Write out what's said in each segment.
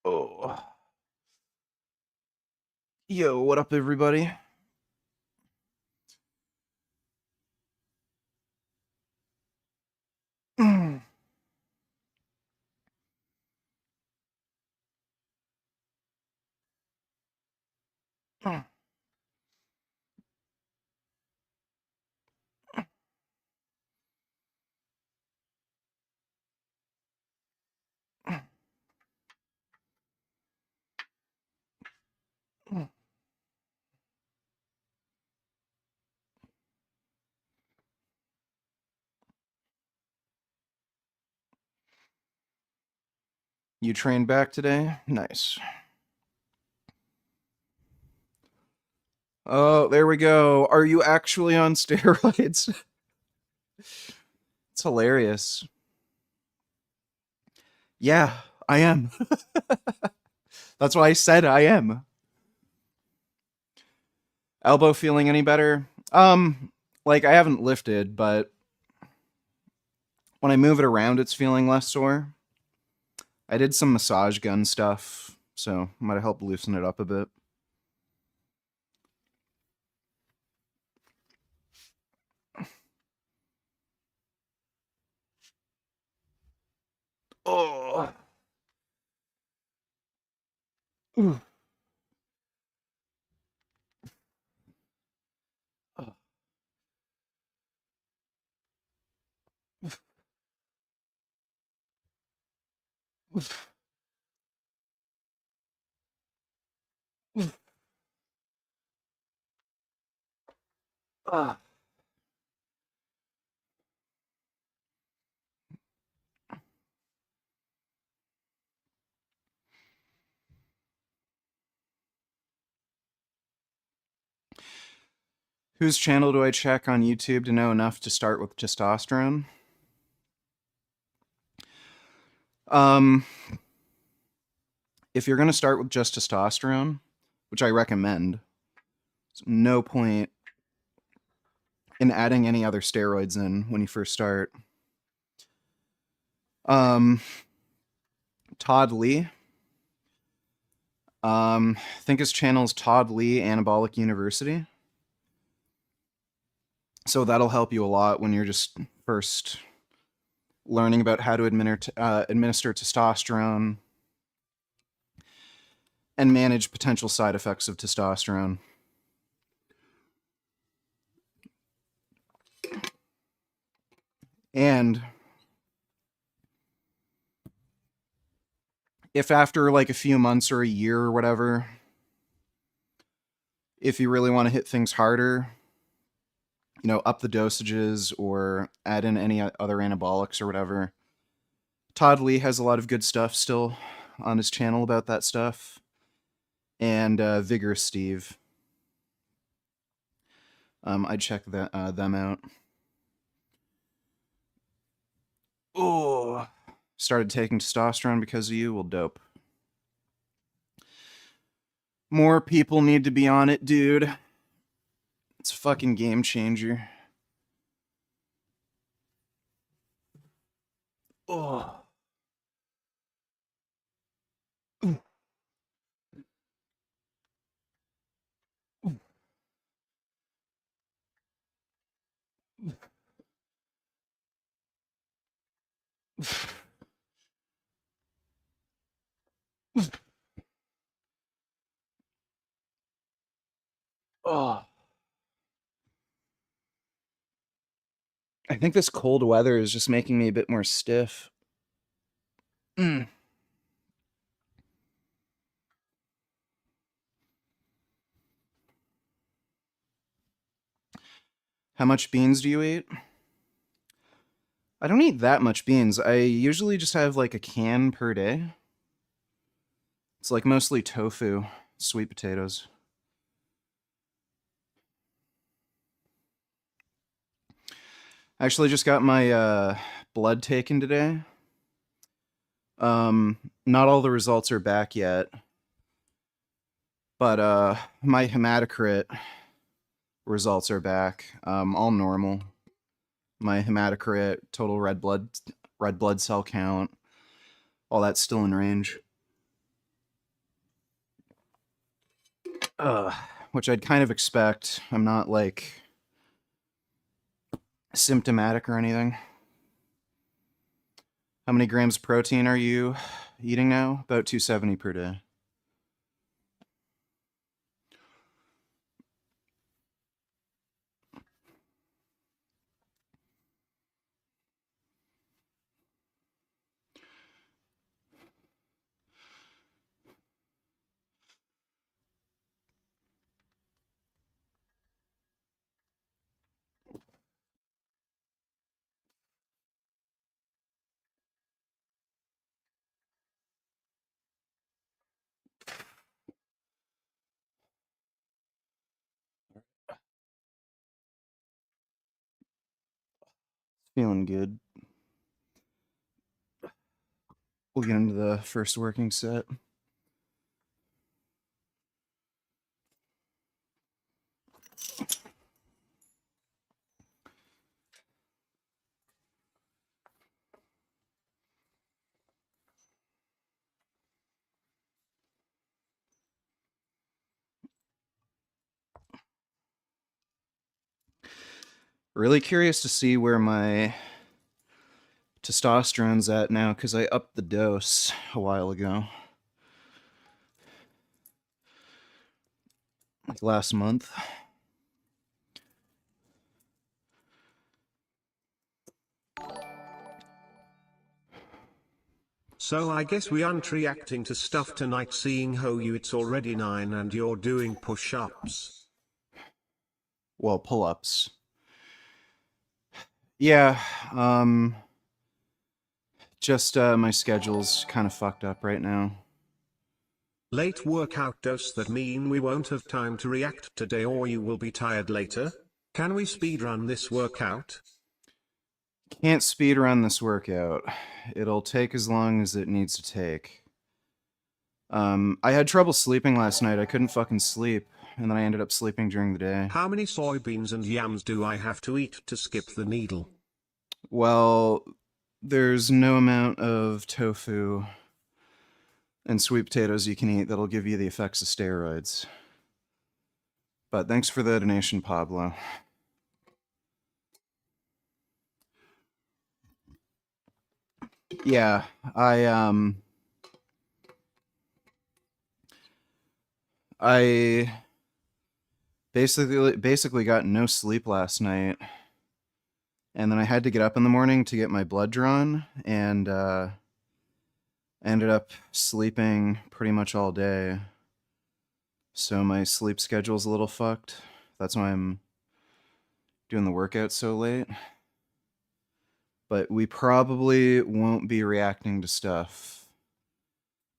Oh, yo, what up, everybody? Mm, mm, mm, mm. You trained back today? Nice. Oh, there we go. Are you actually on steroids? It's hilarious. Yeah, I am. That's why I said I am. Elbow feeling any better? Like I haven't lifted, but when I move it around, it's feeling less sore. I did some massage gun stuff, so might have helped loosen it up a bit. Oh. Ooh. Oh. Ah. Whose channel do I check on YouTube to know enough to start with testosterone? Um, if you're going to start with just testosterone, which I recommend, there's no point in adding any other steroids in when you first start. Um, Todd Lee. I think his channel is Todd Lee Anabolic University. So that'll help you a lot when you're just first learning about how to administer testosterone and manage potential side effects of testosterone. And if after like a few months or a year or whatever, if you really want to hit things harder, up the dosages or add in any other anabolics or whatever, Todd Lee has a lot of good stuff still on his channel about that stuff. And Vigorous Steve. I'd check them out. Oh, started taking testosterone because of you? Well, dope. More people need to be on it, dude. It's a fucking game changer. Oh. Ooh. Ooh. Oh. I think this cold weather is just making me a bit more stiff. Mm. How much beans do you eat? I don't eat that much beans. I usually just have like a can per day. It's like mostly tofu, sweet potatoes. I actually just got my blood taken today. Not all the results are back yet, but my hematocrit results are back. All normal. My hematocrit, total red blood cell count, all that's still in range. which I'd kind of expect. I'm not like symptomatic or anything. How many grams of protein are you eating now? About 270 per day. Feeling good. We'll get into the first working set. Really curious to see where my testosterone's at now because I upped the dose a while ago. Like last month. So I guess we aren't reacting to stuff tonight, seeing how it's already 9 and you're doing push-ups. Well, pull-ups. Yeah, just my schedule's kind of fucked up right now. Late workout, does that mean we won't have time to react today or you will be tired later? Can we speedrun this workout? Can't speed run this workout. It'll take as long as it needs to take. I had trouble sleeping last night. I couldn't fucking sleep, and then I ended up sleeping during the day. How many soybeans and yams do I have to eat to skip the needle? Well, there's no amount of tofu and sweet potatoes you can eat that'll give you the effects of steroids. But thanks for the donation, Pablo. Yeah, I basically got no sleep last night, and then I had to get up in the morning to get my blood drawn, and ended up sleeping pretty much all day. So my sleep schedule's a little fucked. That's why I'm doing the workout so late. But we probably won't be reacting to stuff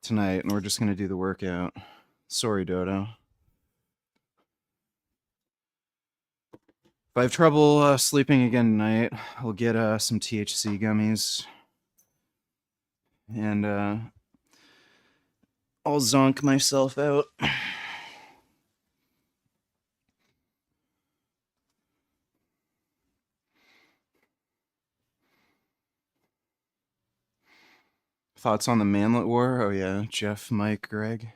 tonight, and we're just gonna do the workout. Sorry, Dodo. If I have trouble sleeping again tonight, I'll get some THC gummies, and I'll zonk myself out. Thoughts on the Manlet War? Oh yeah, Jeff, Mike, Greg.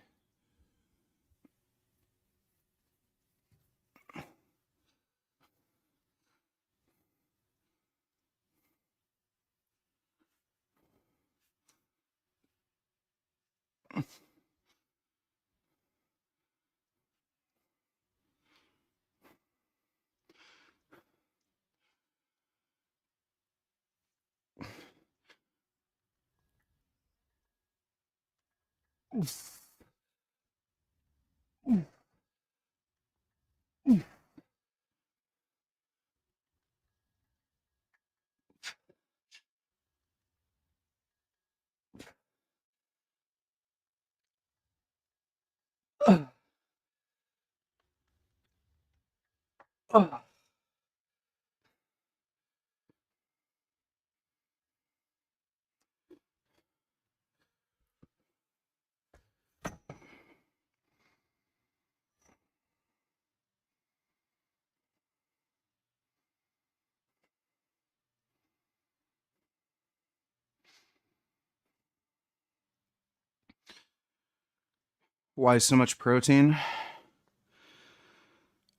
Why so much protein?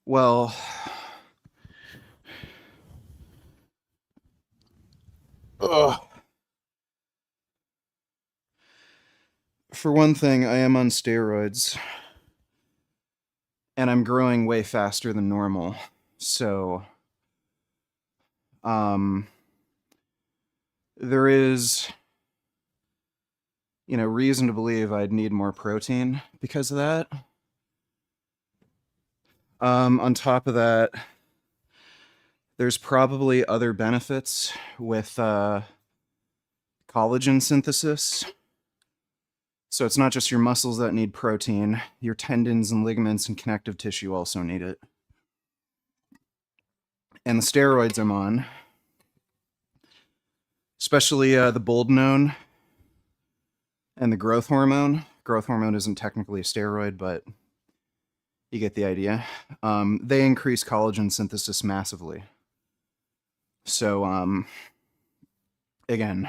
Well, ugh. For one thing, I am on steroids, and I'm growing way faster than normal. So, um, there is, reason to believe I'd need more protein because of that. On top of that, there's probably other benefits with collagen synthesis. So it's not just your muscles that need protein, your tendons and ligaments and connective tissue also need it. And the steroids I'm on, especially the boldenone and the growth hormone. Growth hormone isn't technically a steroid, but you get the idea. They increase collagen synthesis massively. So, again,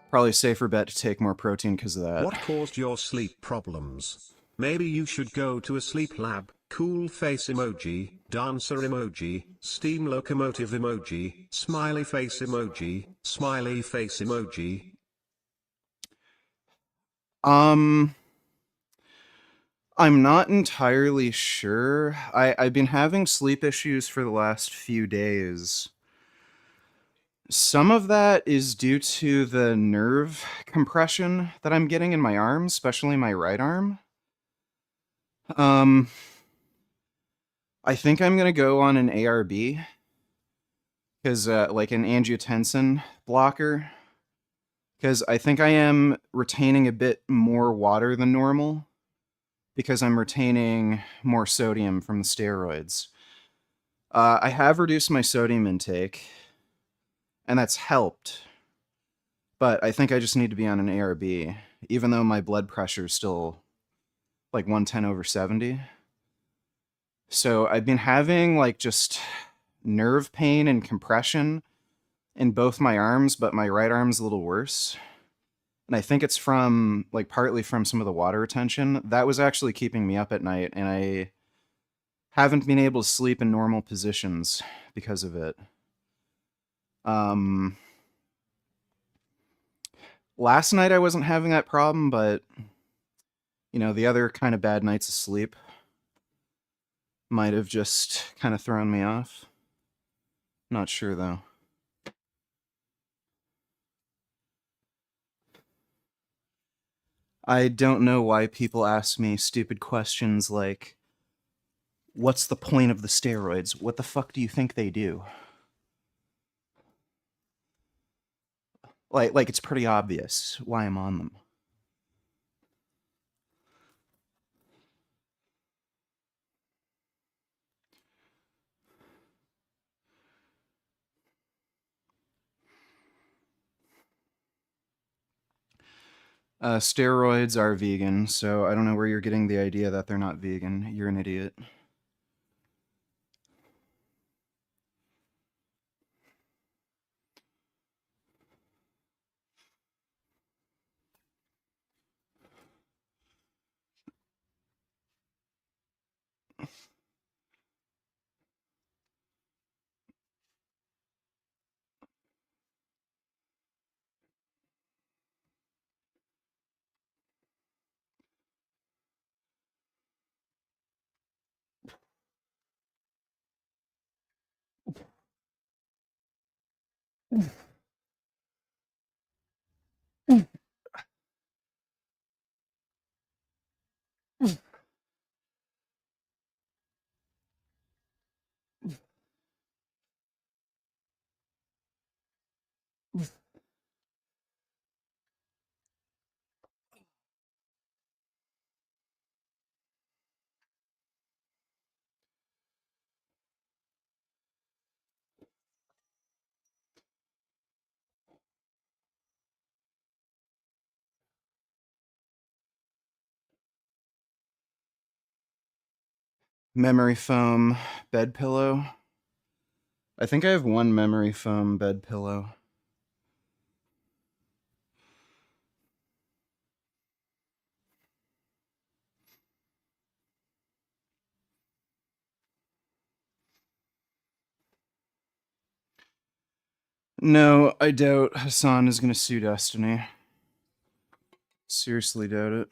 probably a safer bet to take more protein because of that. What caused your sleep problems? Maybe you should go to a sleep lab. Cool face emoji, dancer emoji, steam locomotive emoji, smiley face emoji, smiley face emoji. I'm not entirely sure. I've been having sleep issues for the last few days. Some of that is due to the nerve compression that I'm getting in my arms, especially my right arm. Um, I think I'm gonna go on an ARB because, like an angiotensin blocker, because I think I am retaining a bit more water than normal because I'm retaining more sodium from the steroids. I have reduced my sodium intake, and that's helped. But I think I just need to be on an ARB, even though my blood pressure is still like 110/70. So I've been having like just nerve pain and compression in both my arms, but my right arm's a little worse. And I think it's from like partly from some of the water retention. That was actually keeping me up at night, and I haven't been able to sleep in normal positions because of it. Um, Last night I wasn't having that problem, but the other kind of bad nights of sleep might have just kind of thrown me off. Not sure though. I don't know why people ask me stupid questions like, what's the point of the steroids? What the fuck do you think they do? Like it's pretty obvious why I'm on them. Steroids are vegan, so I don't know where you're getting the idea that they're not vegan. You're an idiot. Memory foam bed pillow. I think I have one memory foam bed pillow. No, I doubt Hassan is going to sue Destiny. Seriously doubt it.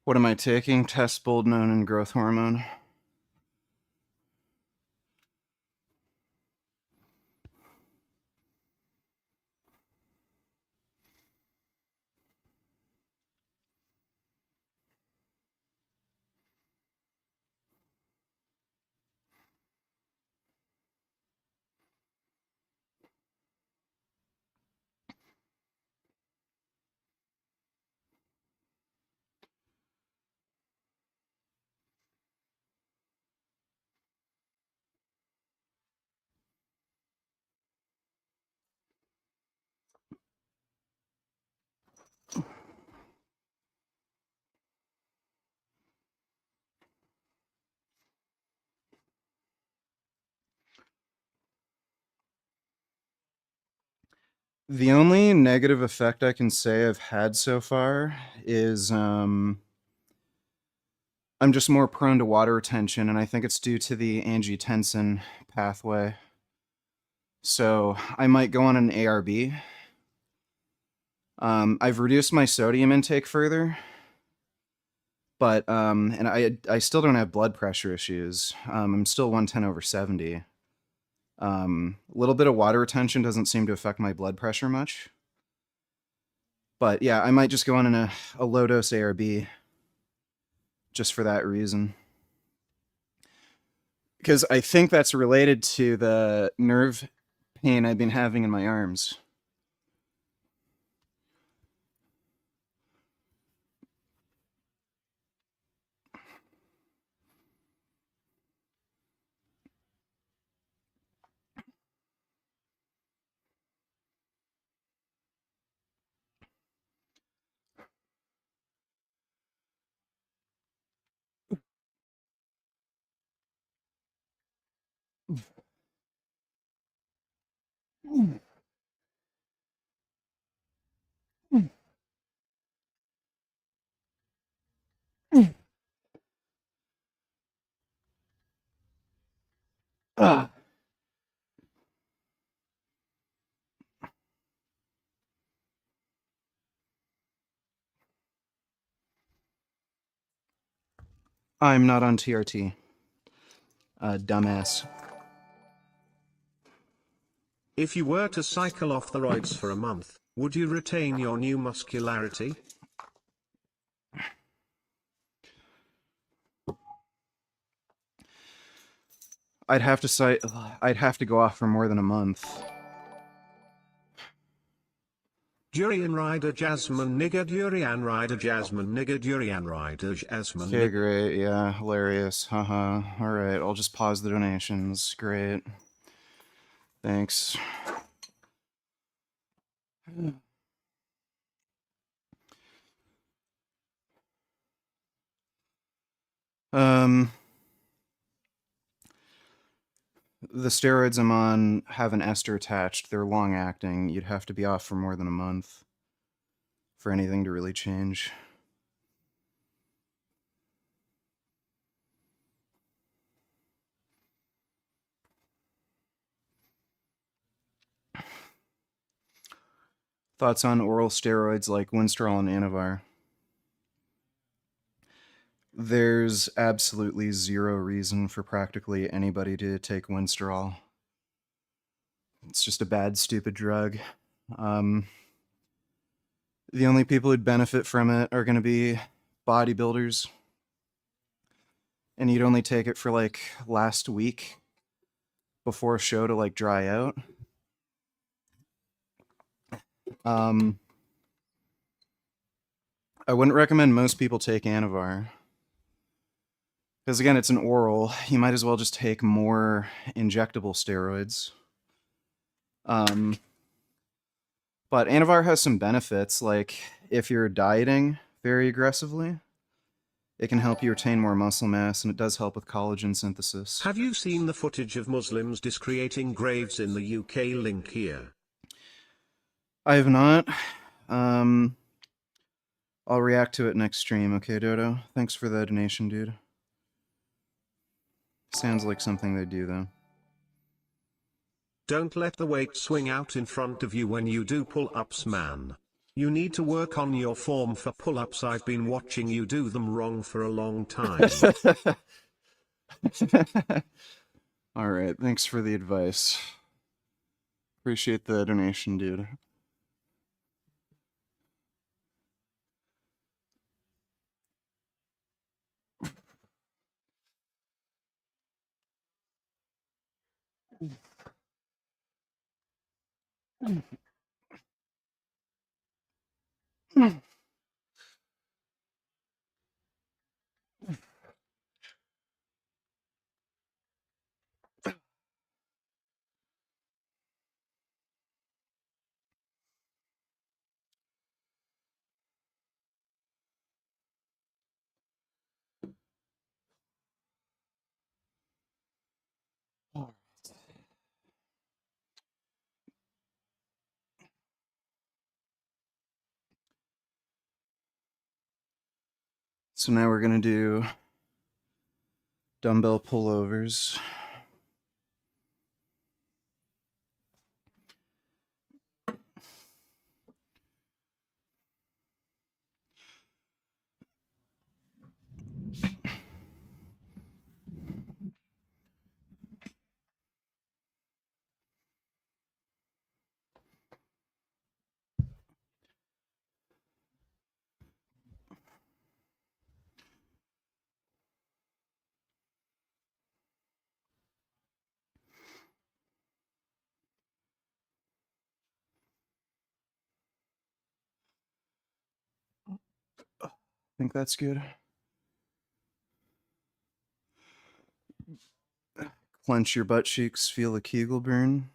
What am I taking? Test Boldnone and growth hormone. The only negative effect I can say I've had so far is I'm just more prone to water retention, and I think it's due to the angiotensin pathway. So I might go on an ARB. I've reduced my sodium intake further, but and I still don't have blood pressure issues. I'm still 110/70. A little bit of water retention doesn't seem to affect my blood pressure much. But yeah, I might just go on a low dose ARB just for that reason. Because I think that's related to the nerve pain I've been having in my arms. Ah. I'm not on TRT. Dumbass. If you were to cycle off the roids for a month, would you retain your new muscularity? I'd have to go off for more than a month. Durian rider Jasmine nigger durian rider Jasmine nigger durian rider Jasmine Okay, great. Yeah, hilarious. Haha. All right, I'll just pause the donations. Great. Thanks. The steroids I'm on have an ester attached. They're long acting. You'd have to be off for more than a month for anything to really change. Thoughts on oral steroids like Winstrol and Anavar? There's absolutely zero reason for practically anybody to take Winstrol. It's just a bad, stupid drug. The only people who'd benefit from it are going to be bodybuilders. And you'd only take it for like last week before a show to like dry out. I wouldn't recommend most people take Anavar. Because again, it's an oral. You might as well just take more injectable steroids. But Anavar has some benefits, like if you're dieting very aggressively, It can help you retain more muscle mass, and it does help with collagen synthesis. Have you seen the footage of Muslims discreating graves in the UK? Link here. I have not. I'll react to it next stream, okay, Dodo? Thanks for the donation, dude. Sounds like something they do, though. Don't let the weight swing out in front of you when you do pull-ups, man. You need to work on your form for pull-ups. I've been watching you do them wrong for a long time. Alright, thanks for the advice. Appreciate the donation, dude. So now we're gonna do dumbbell pullovers. I think that's good. Clench your butt cheeks, feel the Kegel burn.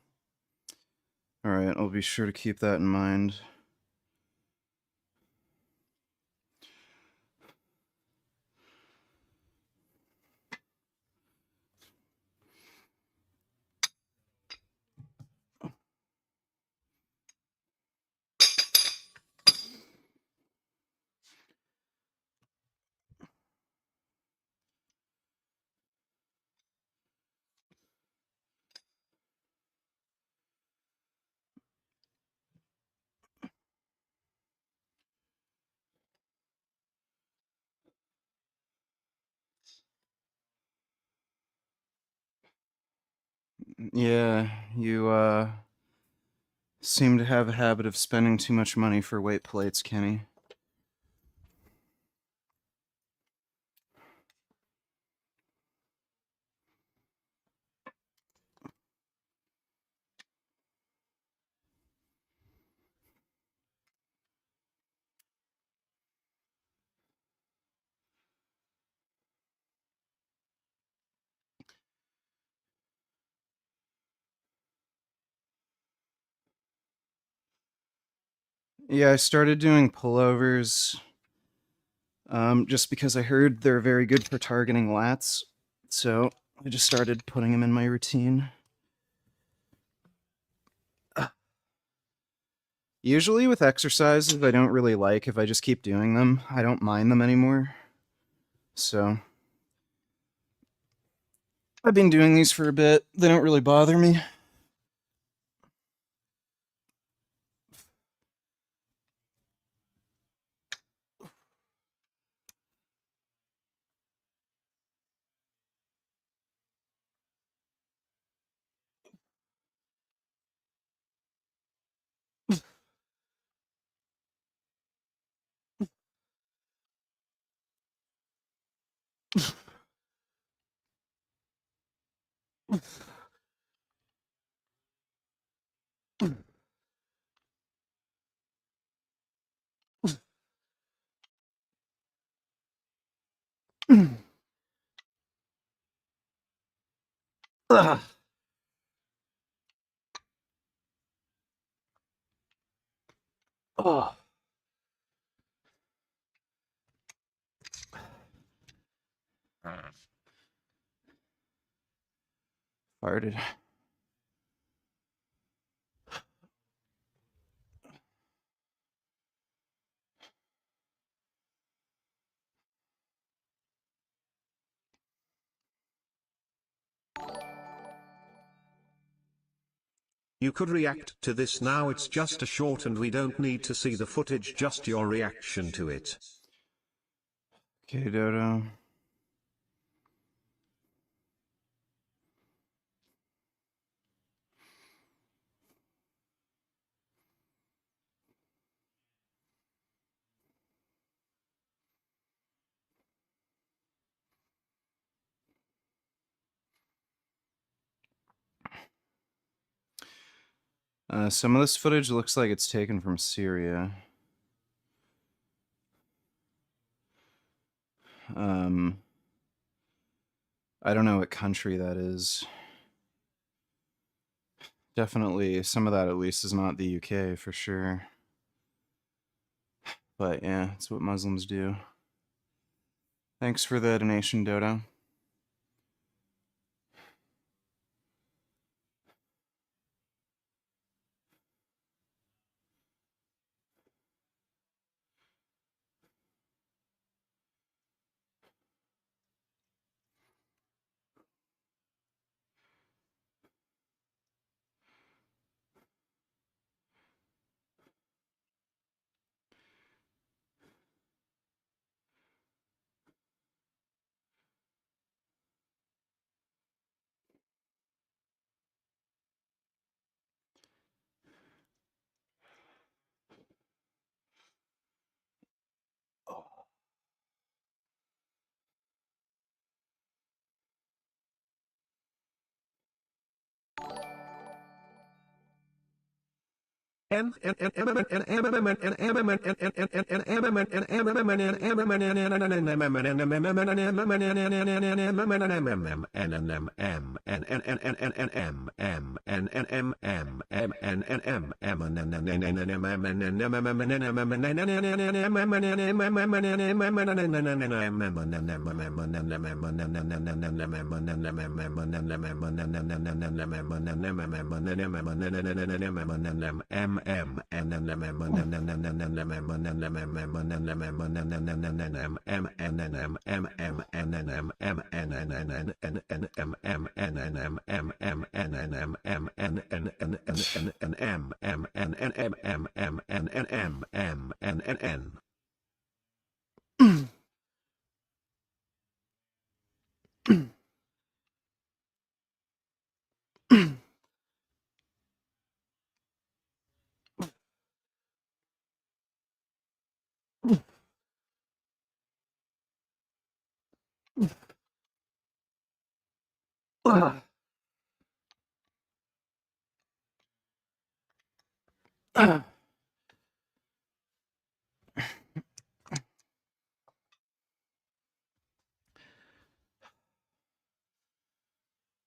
Alright, I'll be sure to keep that in mind. Yeah, you, seem to have a habit of spending too much money for weight plates, Kenny. Yeah, I started doing pullovers just because I heard they're very good for targeting lats. So I just started putting them in my routine. Usually with exercises I don't really like, if I just keep doing them, I don't mind them anymore. So I've been doing these for a bit. They don't really bother me. Ugh. Oh. Farted. You could react to this now, it's just a short and we don't need to see the footage, just your reaction to it. Okay, Dodo. Some of this footage looks like it's taken from Syria. I don't know what country that is. Definitely, some of that at least is not the UK for sure. But yeah, it's what Muslims do. Thanks for the donation, Dodo.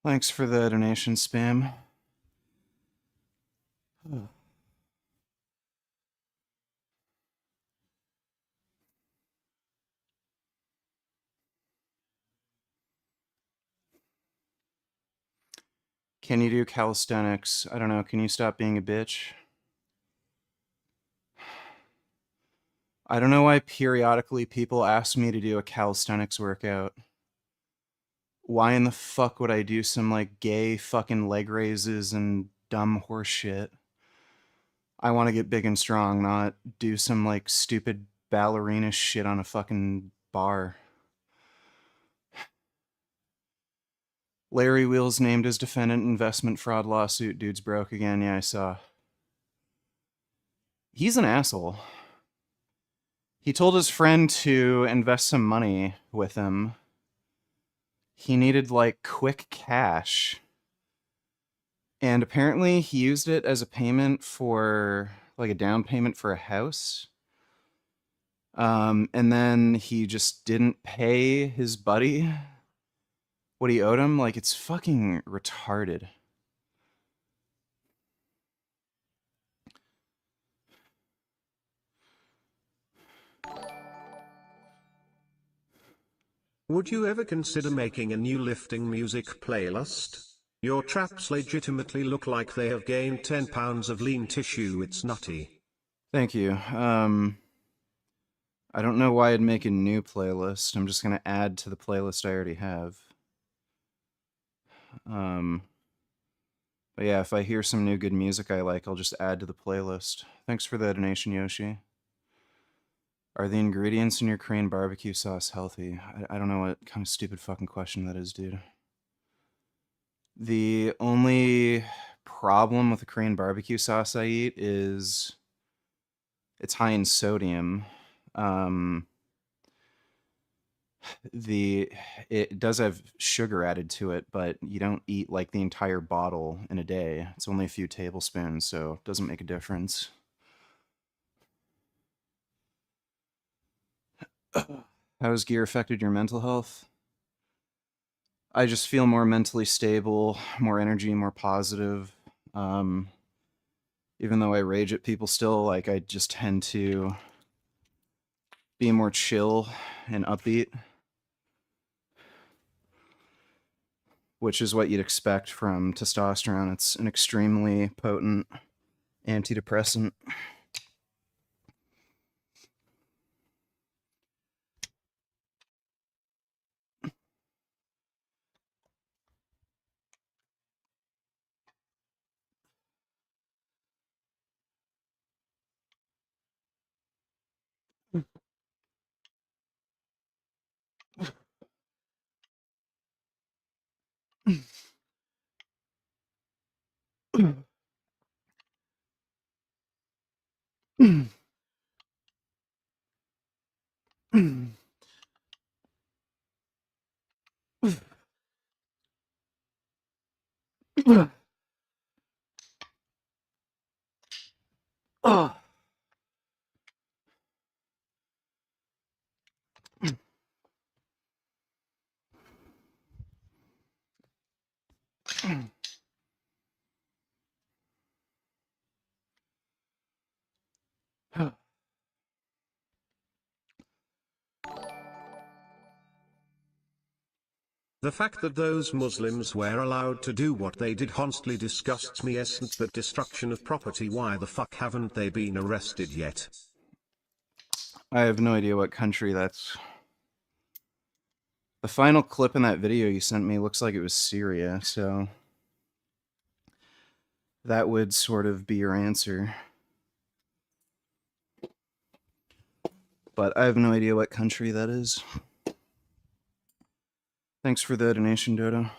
Thanks for the donation, Spam. Can you do calisthenics? I don't know. Can you stop being a bitch? I don't know why periodically people ask me to do a calisthenics workout. Why in the fuck would I do some like gay fucking leg raises and dumb horse shit? I want to get big and strong, not do some like stupid ballerina shit on a fucking bar. Larry Wheels named as defendant in investment fraud lawsuit. Dude's broke again. Yeah, I saw. He's an asshole. He told his friend to invest some money with him. He needed like quick cash. And apparently he used it as a payment for like a down payment for a house. And then he just didn't pay his buddy what he owed him. Like, it's fucking retarded. Would you ever consider making a new lifting music playlist? Your traps legitimately look like they have gained 10 pounds of lean tissue. It's nutty. Thank you. I don't know why I'd make a new playlist. I'm just gonna add to the playlist I already have. But yeah, if I hear some new good music I like, I'll just add to the playlist. Thanks for the donation, Yoshi. Are the ingredients in your Korean barbecue sauce healthy? I don't know what kind of stupid fucking question that is, dude. The only problem with the Korean barbecue sauce I eat is it's high in sodium. Um, it does have sugar added to it, but you don't eat like the entire bottle in a day. It's only a few tablespoons, so it doesn't make a difference. How has gear affected your mental health? I just feel more mentally stable, more energy, more positive. Um, Even though I rage at people still, like I just tend to be more chill and upbeat, which is what you'd expect from testosterone. It's an extremely potent antidepressant. The fact that those Muslims were allowed to do what they did constantly disgusts me. Isn't that destruction of property? Why the fuck haven't they been arrested yet? I have no idea what country that's. The final clip in that video you sent me looks like it was Syria, so that would sort of be your answer. But I have no idea what country that is. Thanks for the donation, Dodo.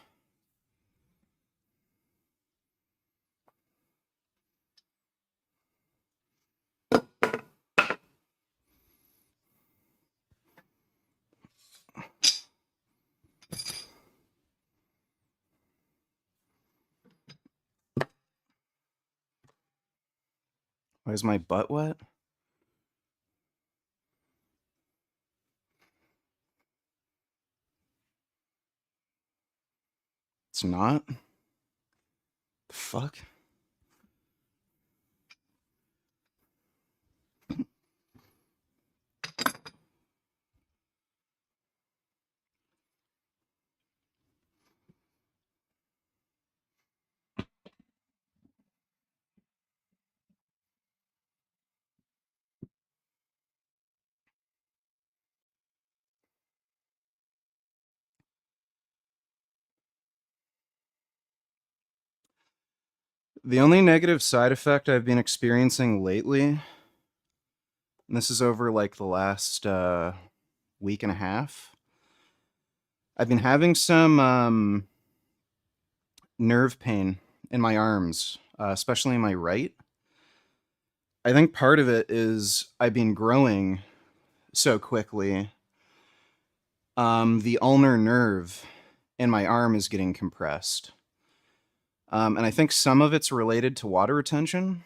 Why is my butt wet? It's not? The fuck? The only negative side effect I've been experiencing lately, and this is over like the last week and a half, I've been having some nerve pain in my arms, especially in my right. I think part of it is I've been growing so quickly. The ulnar nerve in my arm is getting compressed. And I think some of it's related to water retention.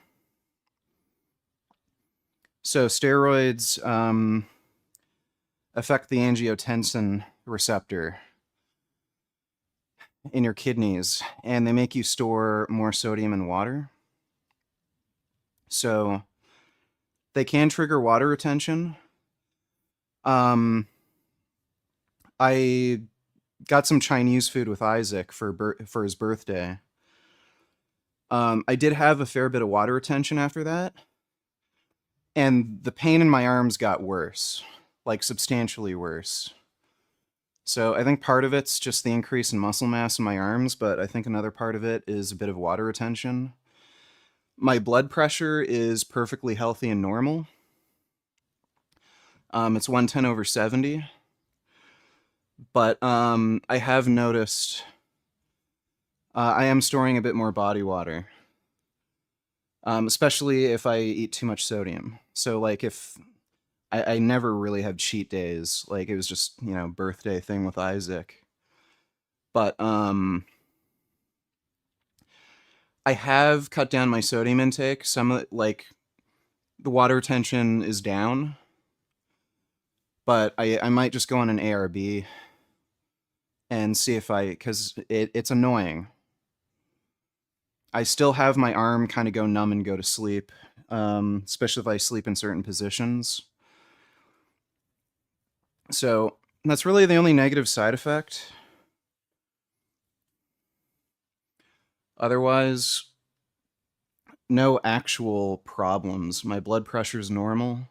So steroids affect the angiotensin receptor in your kidneys, and they make you store more sodium in water. So they can trigger water retention. I got some Chinese food with Isaac for his birthday. I did have a fair bit of water retention after that, and the pain in my arms got worse, like substantially worse. So I think part of it's just the increase in muscle mass in my arms, but I think another part of it is a bit of water retention. My blood pressure is perfectly healthy and normal. It's 110 over 70, but I have noticed I am storing a bit more body water, especially if I eat too much sodium. So, like, if I never really have cheat days, like, it was just, birthday thing with Isaac. But I have cut down my sodium intake. Some of like the water retention is down, but I might just go on an ARB and see if because it's annoying. I still have my arm kind of go numb and go to sleep, especially if I sleep in certain positions. So that's really the only negative side effect. Otherwise, no actual problems. My blood pressure is normal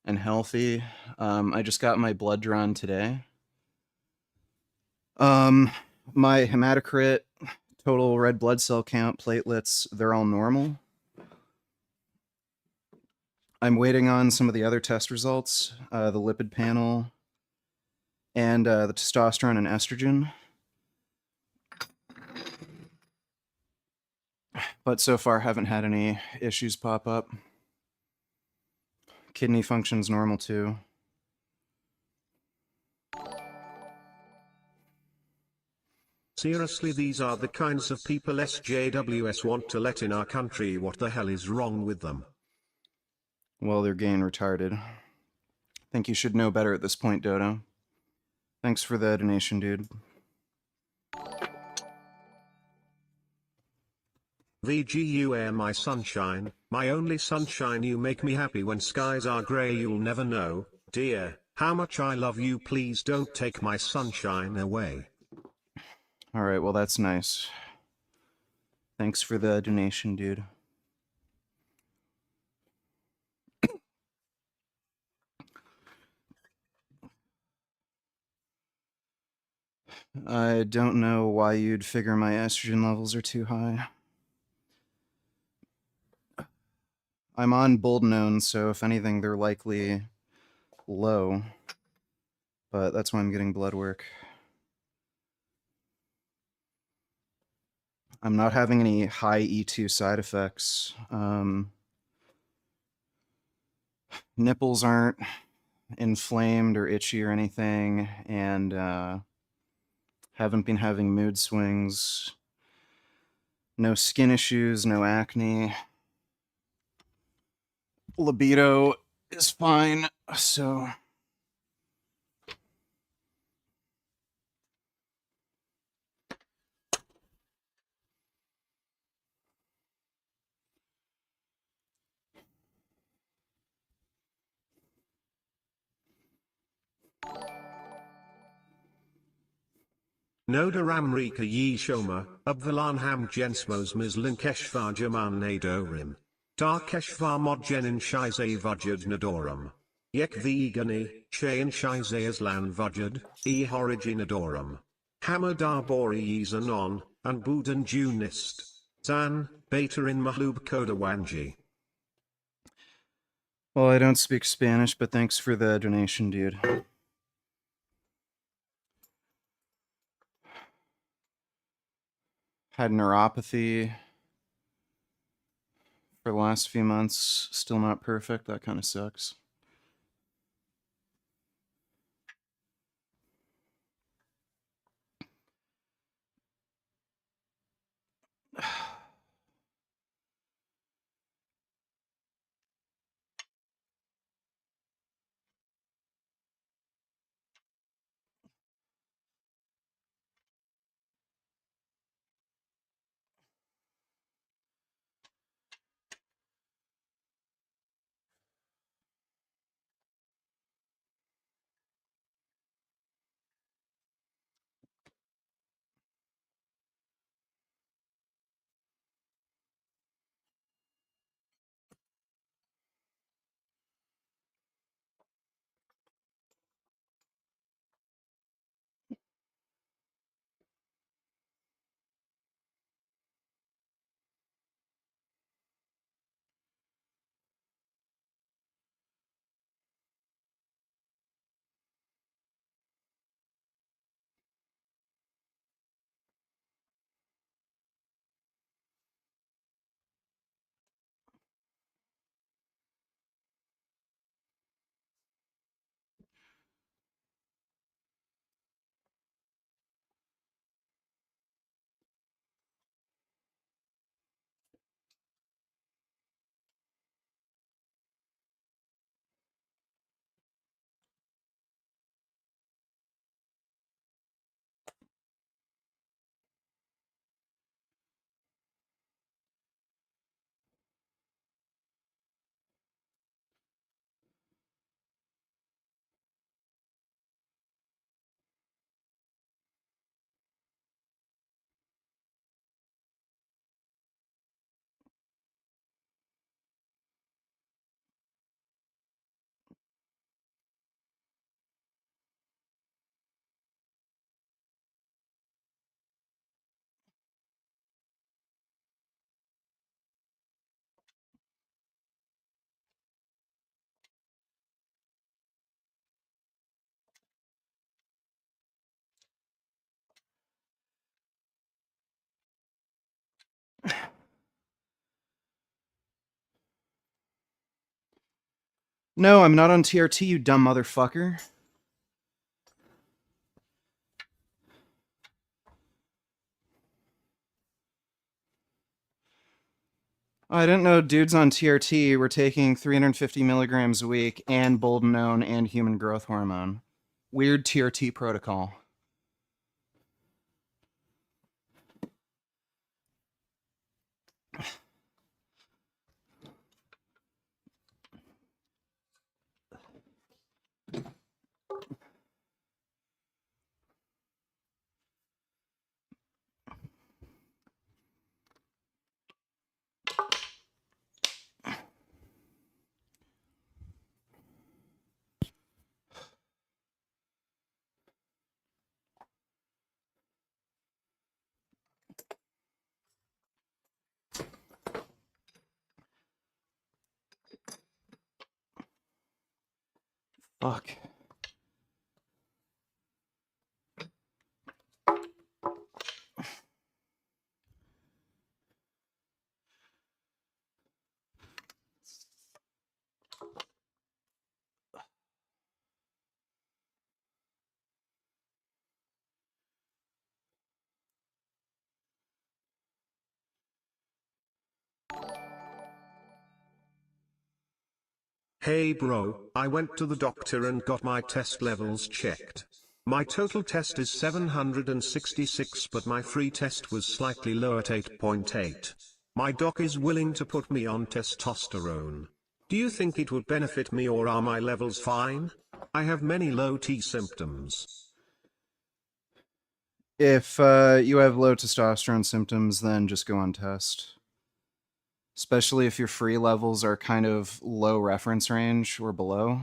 and healthy. I just got my blood drawn today. My hematocrit, total red blood cell count, platelets, they're all normal. I'm waiting on some of the other test results, the lipid panel, and the testosterone and estrogen. But so far, haven't had any issues pop up. Kidney function's normal too. Seriously, these are the kinds of people SJWS want to let in our country. What the hell is wrong with them? Well, they're gay and retarded. Think you should know better at this point, Dodo. Thanks for the donation, dude. VGU my sunshine, my only sunshine. You make me happy when skies are grey. You'll never know, dear, how much I love you. Please don't take my sunshine away. All right, well, that's nice. Thanks for the donation, dude. I don't know why you'd figure my estrogen levels are too high. I'm on Boldenone, so if anything, they're likely low. But that's why I'm getting blood work. I'm not having any high E2 side effects. Nipples aren't inflamed or itchy or anything, and haven't been having mood swings. No skin issues, no acne. Libido is fine, so Nodaramrika yi shoma, Abvalanham jensmos mislinkeshvar jaman nadorim. Darkeshvar modjenin shize vujad nadorum. Yek vegani, shayan shize aslan vujad, e horiginadorum. Hamadar bori yizanon, and budan junist. Zan, beta in mahlub kodawanji. well, I don't speak Spanish, but thanks for the donation, dude. Had neuropathy for the last few months. Still not perfect. That kind of sucks. No, I'm not on TRT, you dumb motherfucker. I didn't know dudes on TRT were taking 350 milligrams a week and boldenone and human growth hormone. Weird TRT protocol. Fuck. Hey bro, I went to the doctor and got my test levels checked. My total test is 766 but my free test was slightly low at 8.8. My doc is willing to put me on testosterone. Do you think it would benefit me or are my levels fine? I have many low T symptoms. If you have low testosterone symptoms, then just go on test. Especially if your free levels are kind of low reference range or below.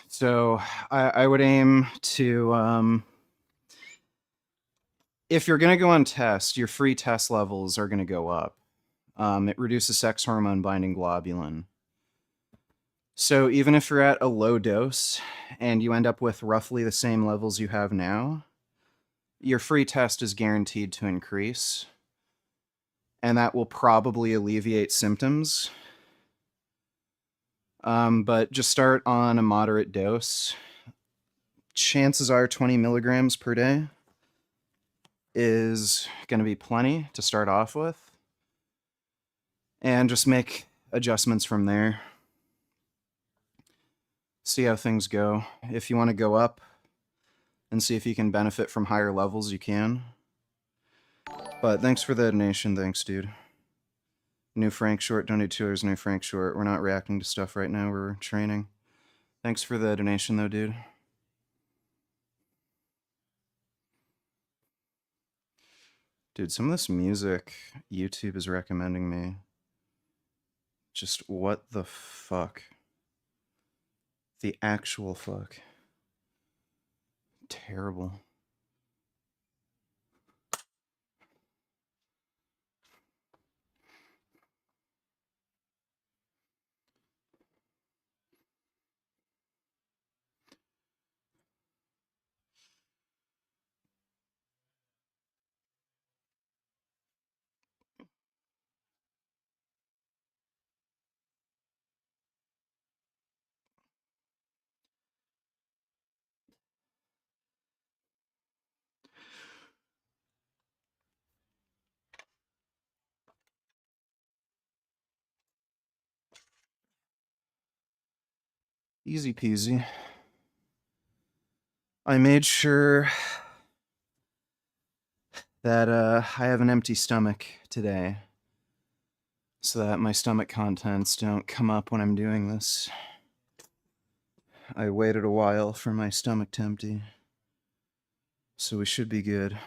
So I would aim to, if you're going to go on test, your free test levels are going to go up. It reduces sex hormone binding globulin. So even if you're at a low dose and you end up with roughly the same levels you have now, your free test is guaranteed to increase. And that will probably alleviate symptoms. But just start on a moderate dose. Chances are 20 milligrams per day is going to be plenty to start off with. And just make adjustments from there. See how things go. If you want to go up and see if you can benefit from higher levels, you can. But thanks for the donation. Thanks, dude. New Frank Short, donate $2. New Frank Short. We're not reacting to stuff right now. We're training. Thanks for the donation, though, dude. Dude, some of this music YouTube is recommending me. Just what the fuck? The actual fuck. Terrible. Easy peasy. I made sure that I have an empty stomach today so that my stomach contents don't come up when I'm doing this. I waited a while for my stomach to empty, so we should be good.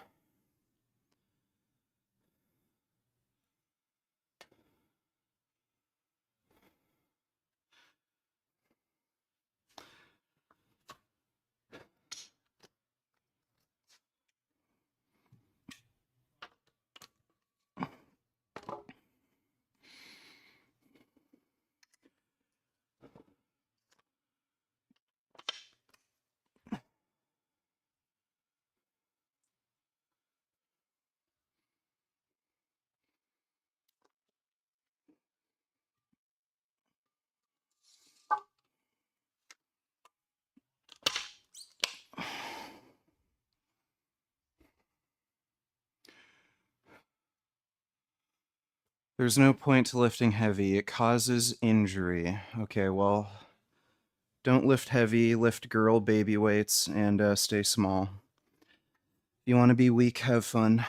There's no point to lifting heavy. It causes injury. Okay, well, don't lift heavy, lift girl baby weights, and stay small. If you want to be weak, have fun.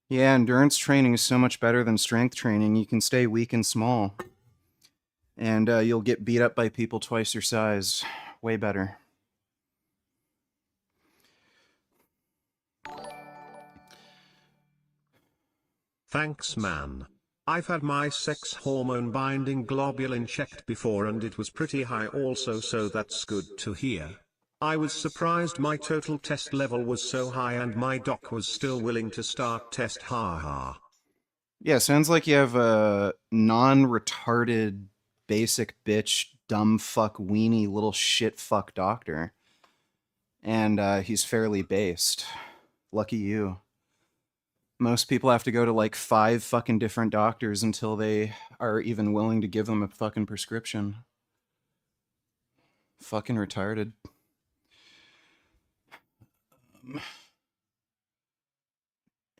Yeah, endurance training is so much better than strength training. You can stay weak and small. And you'll get beat up by people twice your size. Way better. Thanks man. I've had my sex hormone binding globulin checked before and it was pretty high also, so that's good to hear. I was surprised my total test level was so high and my doc was still willing to start test, haha. Yeah, sounds like you have a non-retarded, basic bitch, dumb fuck, weenie, little shit fuck doctor. And he's fairly based. Lucky you. Most people have to go to like 5 fucking different doctors until they are even willing to give them a fucking prescription. Fucking retarded.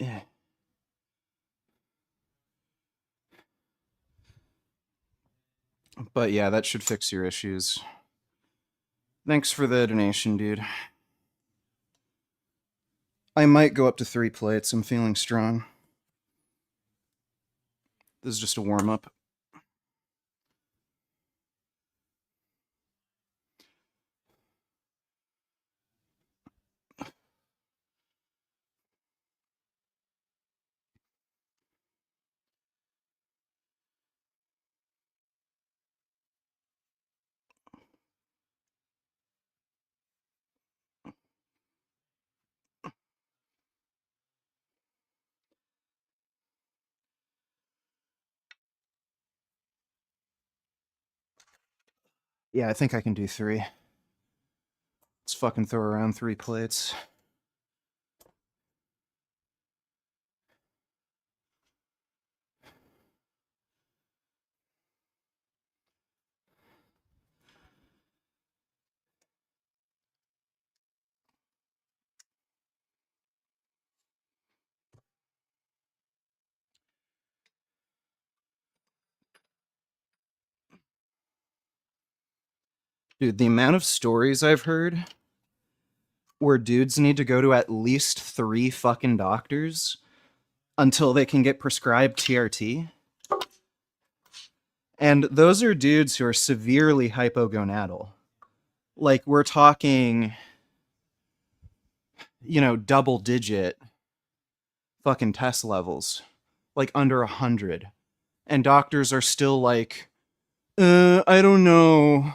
Yeah. But yeah, that should fix your issues. Thanks for the donation, dude. I might go up to 3 plates. I'm feeling strong. This is just a warm-up. Yeah, I think I can do 3. Let's fucking throw around 3 plates. Dude, the amount of stories I've heard where dudes need to go to at least 3 fucking doctors until they can get prescribed TRT. And those are dudes who are severely hypogonadal. Like, we're talking, you know, double digit fucking test levels. Like, under 100. And doctors are still like, I don't know.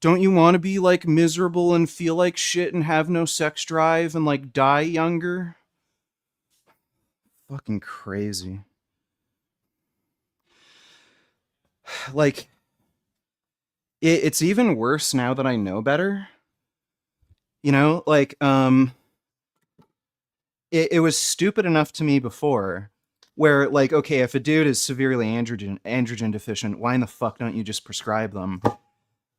Don't you want to be, like, miserable and feel like shit and have no sex drive and, like, die younger? Fucking crazy. Like, it's even worse now that I know better. You know, like, it was stupid enough to me before where, like, okay, if a dude is severely androgen deficient, why in the fuck don't you just prescribe them?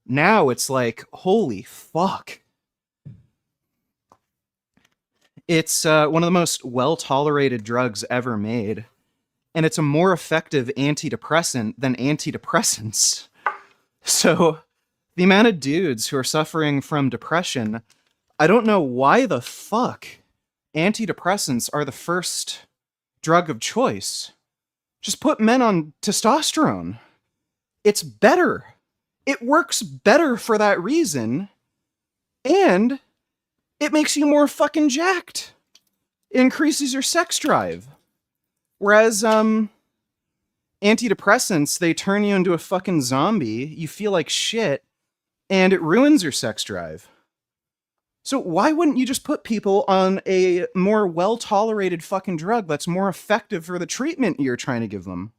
Now it's like, holy fuck. It's one of the most well-tolerated drugs ever made, and it's a more effective antidepressant than antidepressants. So the amount of dudes who are suffering from depression, I don't know why the fuck antidepressants are the first drug of choice. Just put men on testosterone. It's better. It works better for that reason, and it makes you more fucking jacked. It increases your sex drive. Whereas, antidepressants, they turn you into a fucking zombie, you feel like shit, and it ruins your sex drive. So why wouldn't you just put people on a more well-tolerated fucking drug that's more effective for the treatment you're trying to give them?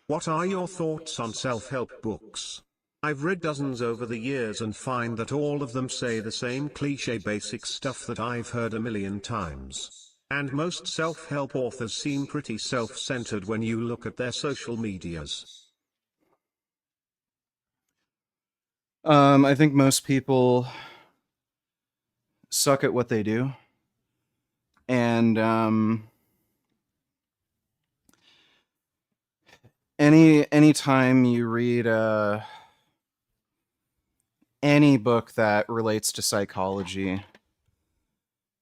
What are your thoughts on self-help books? I've read dozens over the years and find that all of them say the same cliché basic stuff that I've heard a million times. And most self-help authors seem pretty self-centered when you look at their social medias. I think most people suck at what they do. And anytime you read any book that relates to psychology,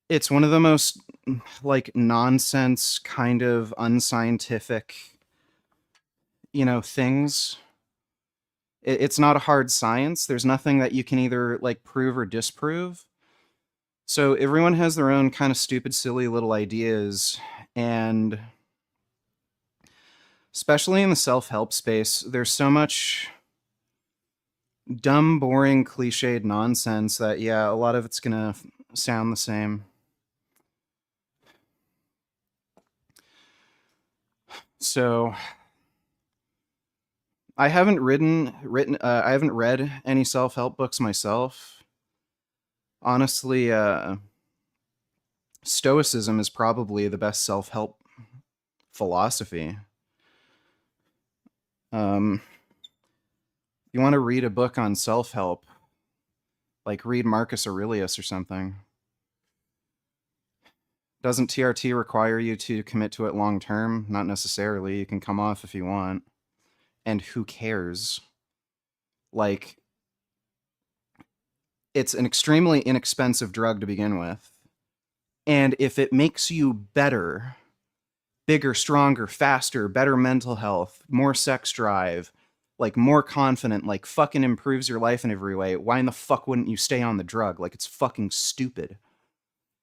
it's one of the most like nonsense, kind of unscientific, things. It's not a hard science. There's nothing that you can either like prove or disprove. So everyone has their own kind of stupid, silly little ideas, and especially in the self-help space, there's so much dumb, boring, cliched nonsense that, yeah, a lot of it's gonna sound the same. So I haven't I haven't read any self-help books myself. Honestly, Stoicism is probably the best self-help philosophy. You want to read a book on self-help, like read Marcus Aurelius or something. Doesn't TRT require you to commit to it long term? Not necessarily. You can come off if you want. And who cares? Like, it's an extremely inexpensive drug to begin with. And if it makes you better, bigger, stronger, faster, better mental health, more sex drive, like more confident, like fucking improves your life in every way, why in the fuck wouldn't you stay on the drug? Like, it's fucking stupid.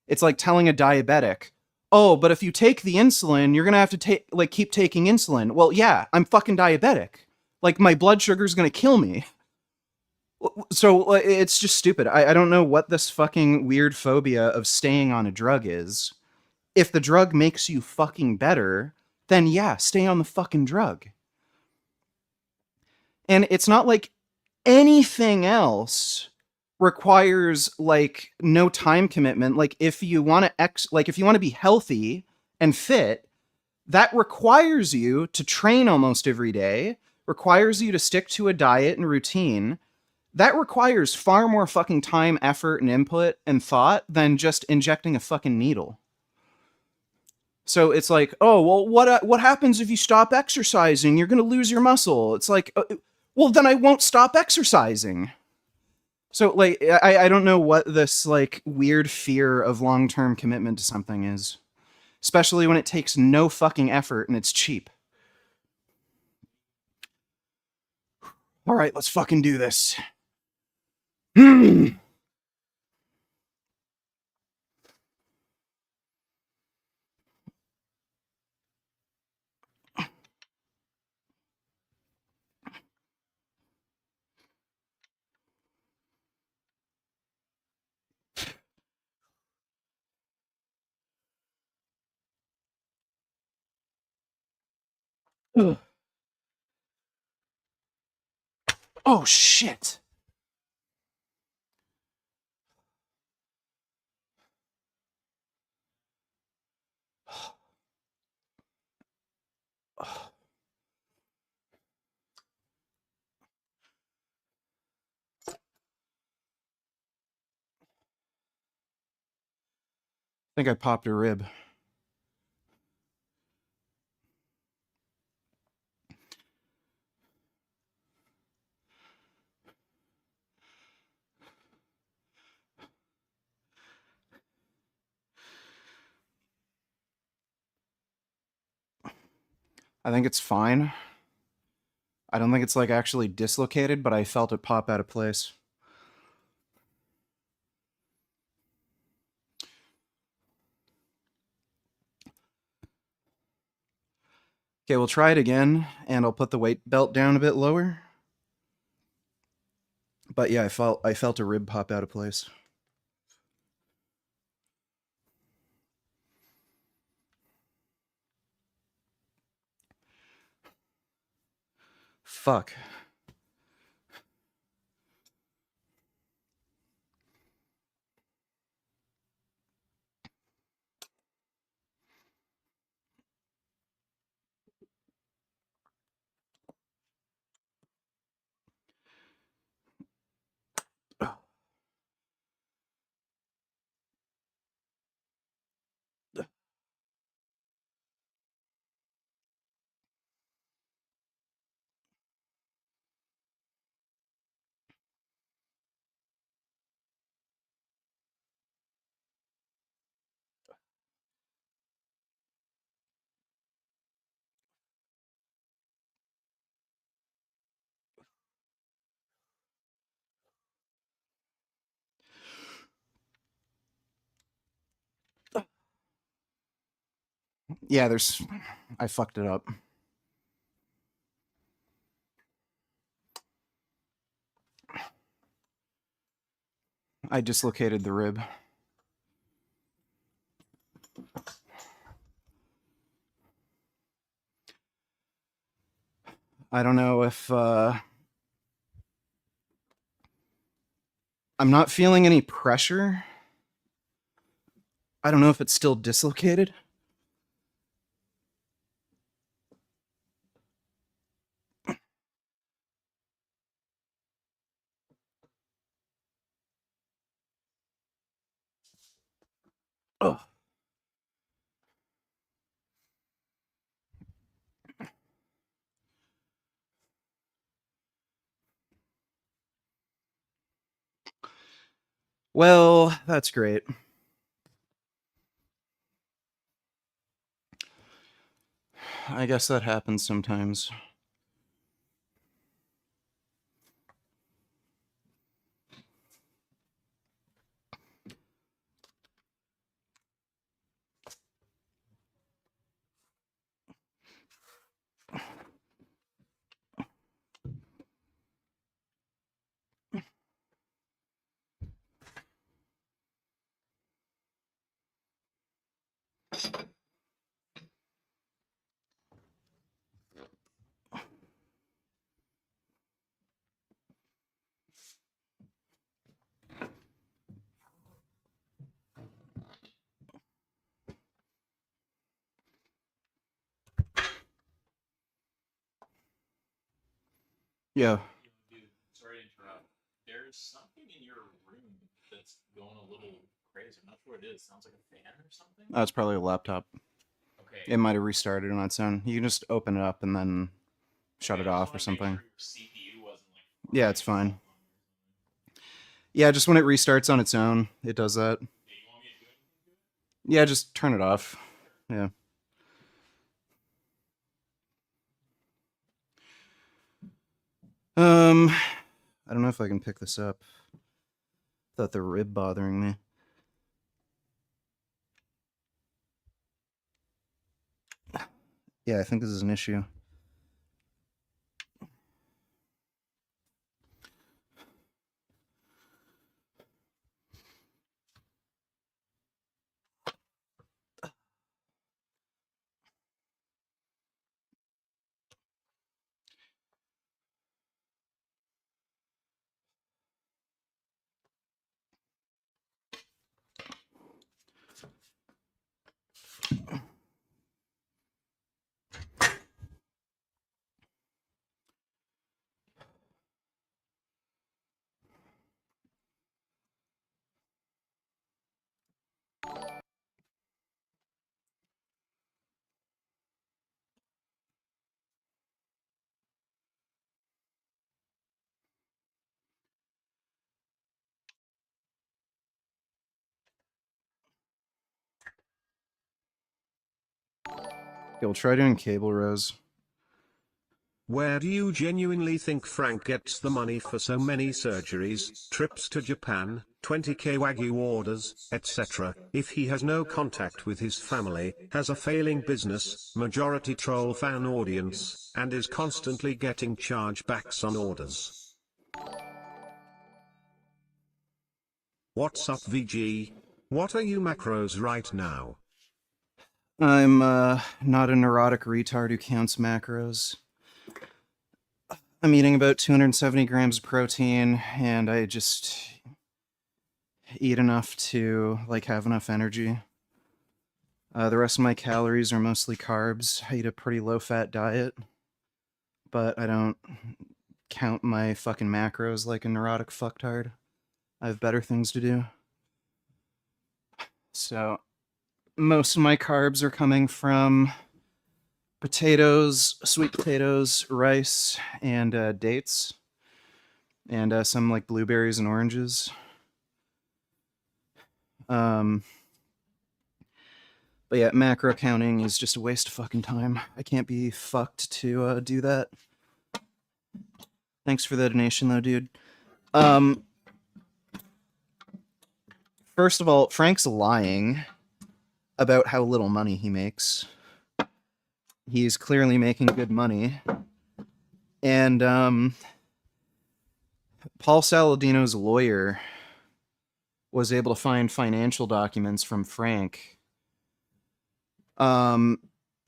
It's like telling a diabetic, oh, but if you take the insulin, you're gonna have to keep taking insulin. Well, yeah, I'm fucking diabetic. Like, my blood sugar's gonna kill me. So it's just stupid. I don't know what this fucking weird phobia of staying on a drug is. If the drug makes you fucking better, then yeah, stay on the fucking drug. And it's not like anything else requires like no time commitment. Like if you want to if you want to be healthy and fit, that requires you to train almost every day, requires you to stick to a diet and routine. That requires far more fucking time, effort, and input and thought than just injecting a fucking needle. So it's like, oh, well, what happens if you stop exercising? You're going to lose your muscle. It's like, well, then I won't stop exercising. So, like, I don't know what this, like, weird fear of long-term commitment to something is. Especially when it takes no fucking effort and it's cheap. All right, let's fucking do this. Oh, shit. I think I popped a rib. I think it's fine. I don't think it's like actually dislocated, but I felt it pop out of place. Okay, we'll try it again, and I'll put the weight belt down a bit lower. But yeah, I felt a rib pop out of place. Fuck. Yeah, I fucked it up. I dislocated the rib. I don't know if I'm not feeling any pressure. I don't know if it's still dislocated. Oh. Well, that's great. I guess that happens sometimes. Yeah. Dude, sorry to interrupt. There's something in your room that's going a little crazy. I'm not sure what it is. Sounds like a fan or something. That's probably a laptop. Okay. It might have restarted on its own. You can just open it up and then shut Okay, it I just off or wanna make something. sure your CPU wasn't like Yeah, it's fine. Yeah, just when it restarts on its own, it does that. Yeah, you want me to do anything to it? Yeah, just turn it off. Yeah. I don't know if I can pick this up without the rib bothering me. Yeah, I think this is an issue. Okay, we'll try doing cable rows. Where do you genuinely think Frank gets the money for so many surgeries, trips to Japan, 20k Wagyu orders, etc., if he has no contact with his family, has a failing business, majority troll fan audience, and is constantly getting chargebacks on orders? What's up, VG? What are you macros right now? I'm not a neurotic retard who counts macros. I'm eating about 270 grams of protein, and I just eat enough to like have enough energy. The rest of my calories are mostly carbs. I eat a pretty low-fat diet, but I don't count my fucking macros like a neurotic fucktard. I have better things to do. So most of my carbs are coming from potatoes, sweet potatoes, rice, and dates, and some like blueberries and oranges. But yeah, macro counting is just a waste of fucking time. I can't be fucked to do that. Thanks for the donation, though, dude. First of all, Frank's lying about how little money he makes. He's clearly making good money. And Paul Saladino's lawyer was able to find financial documents from Frank.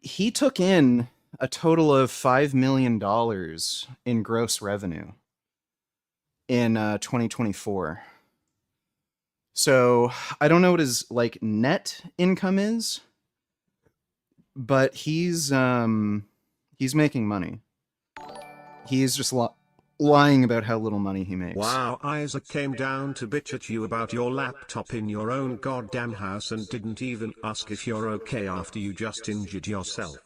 He took in a total of $5 million in gross revenue in 2024. So I don't know what his like net income is, but he's making money. He's just lying about how little money he makes. Wow, Isaac came down to bitch at you about your laptop in your own goddamn house and didn't even ask if you're okay after you just injured yourself.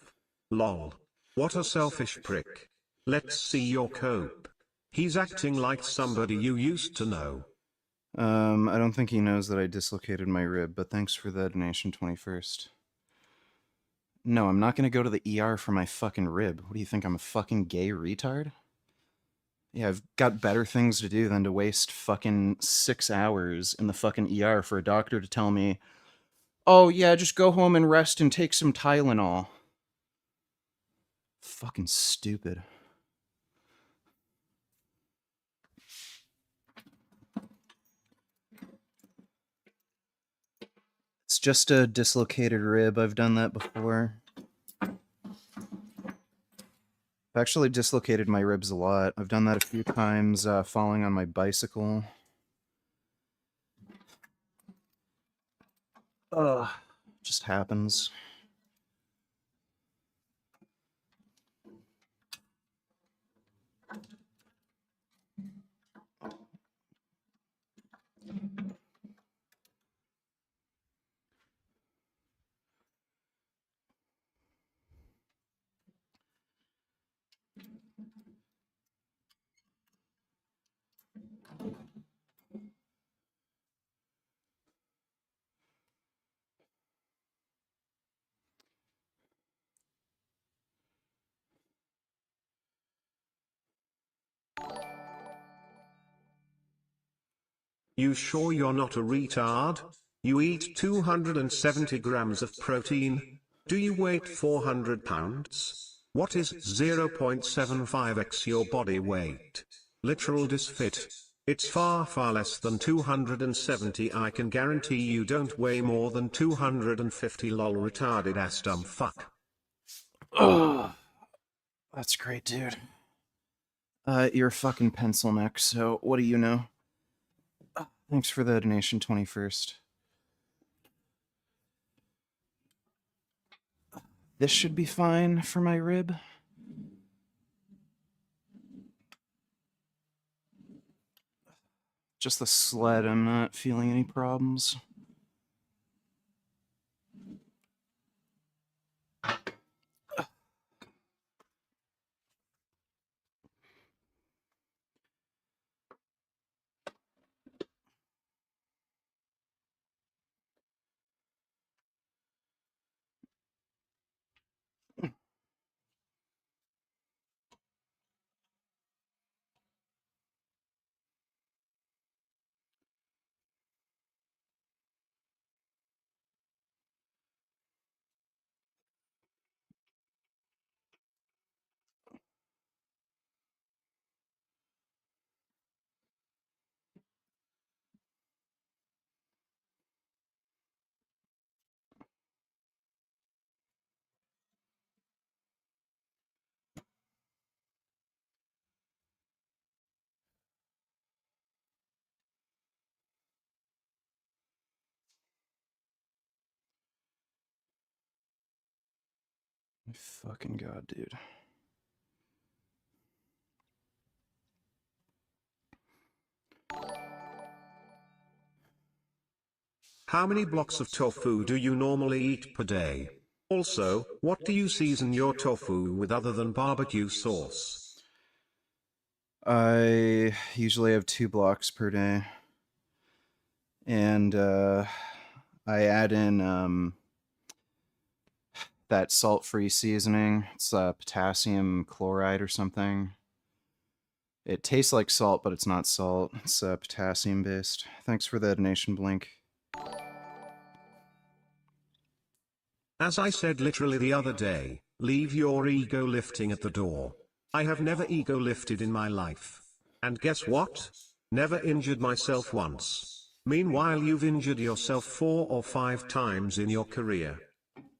Lol. What a selfish prick. Let's see your cope. He's acting like somebody you used to know. I don't think he knows that I dislocated my rib, but thanks for the donation, 21st. No, I'm not gonna go to the ER for my fucking rib. What do you think, I'm a fucking gay retard? Yeah, I've got better things to do than to waste fucking 6 hours in the fucking ER for a doctor to tell me, oh yeah, just go home and rest and take some Tylenol. Fucking stupid. It's just a dislocated rib. I've done that before. I've actually dislocated my ribs a lot. I've done that a few times falling on my bicycle. Ugh, just happens. You sure you're not a retard? You eat 270 grams of protein. Do you weigh 400 pounds? What is 0.75x your body weight? Literal disfit. It's far less than 270. I can guarantee you don't weigh more than 250. Lol, retarded ass dumb fuck. Ugh. That's great, dude. You're a fucking pencil neck, so what do you know? Thanks for the donation, 21st. This should be fine for my rib. Just the sled, I'm not feeling any problems. My fucking god, dude. How many blocks of tofu do you normally eat per day? Also, what do you season your tofu with other than barbecue sauce? I usually have 2 blocks per day. And I add in that salt-free seasoning. It's potassium chloride or something. It tastes like salt, but it's not salt. It's potassium-based. Thanks for the donation, Blink. As I said literally the other day, Leave your ego lifting at the door. I have never ego lifted in my life. And guess what? Never injured myself once. Meanwhile, you've injured yourself 4 or 5 times in your career.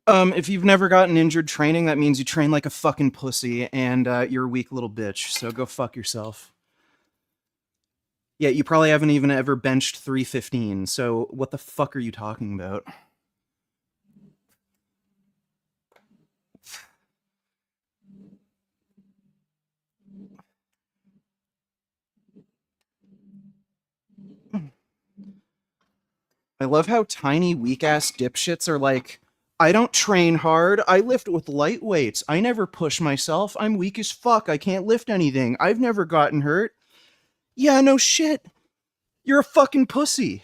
If you've never gotten injured training, that means you train like a fucking pussy, and you're a weak little bitch, so go fuck yourself. Yeah, you probably haven't even ever benched 315, so what the fuck are you talking about? I love how tiny, weak-ass dipshits are like, I don't train hard, I lift with light weights, I never push myself, I'm weak as fuck, I can't lift anything, I've never gotten hurt. Yeah, no shit. You're a fucking pussy.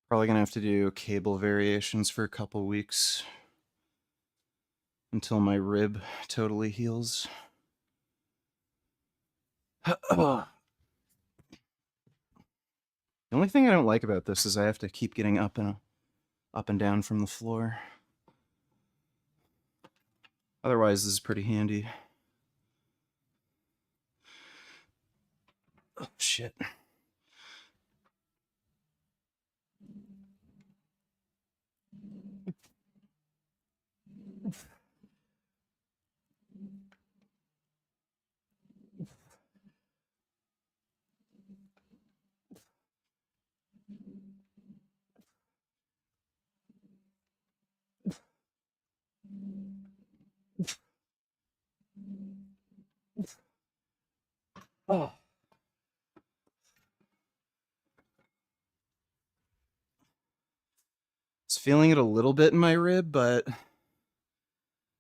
Probably gonna have to do cable variations for a couple weeks until my rib totally heals. The only thing I don't like about this is I have to keep getting up and down from the floor. Otherwise, this is pretty handy. Oh, shit. Oh. It's feeling it a little bit in my rib, but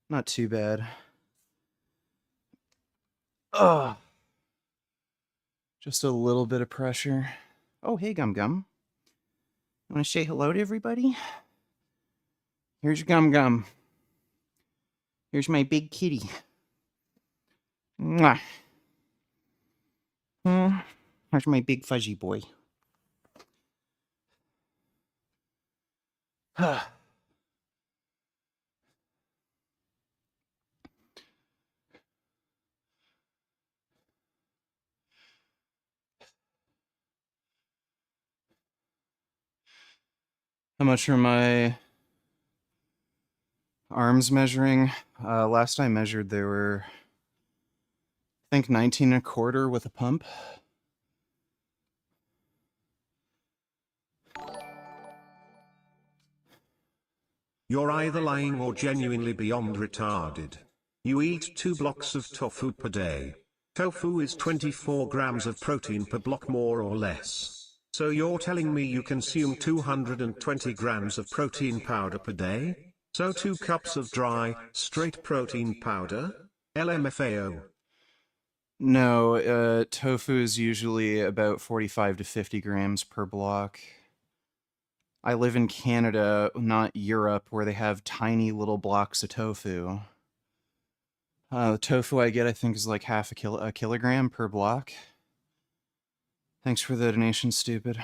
not too bad. Ugh. Just a little bit of pressure. Oh, hey, Gum Gum. You want to say hello to everybody? Here's your Gum Gum. Here's my big kitty. Mwah. Here's my big fuzzy boy. How much are my arms measuring? Last I measured, they were, I think, 19 and a quarter with a pump. You're either lying or genuinely beyond retarded. You eat 2 blocks of tofu per day. Tofu is 24 grams of protein per block, more or less. So you're telling me you consume 220 grams of protein powder per day? So 2 cups of dry, straight protein powder? LMFAO. No, tofu is usually about 45 to 50 grams per block. I live in Canada, not Europe, where they have tiny little blocks of tofu. The tofu I get, I think, is like half a kilogram per block. Thanks for the donation, stupid.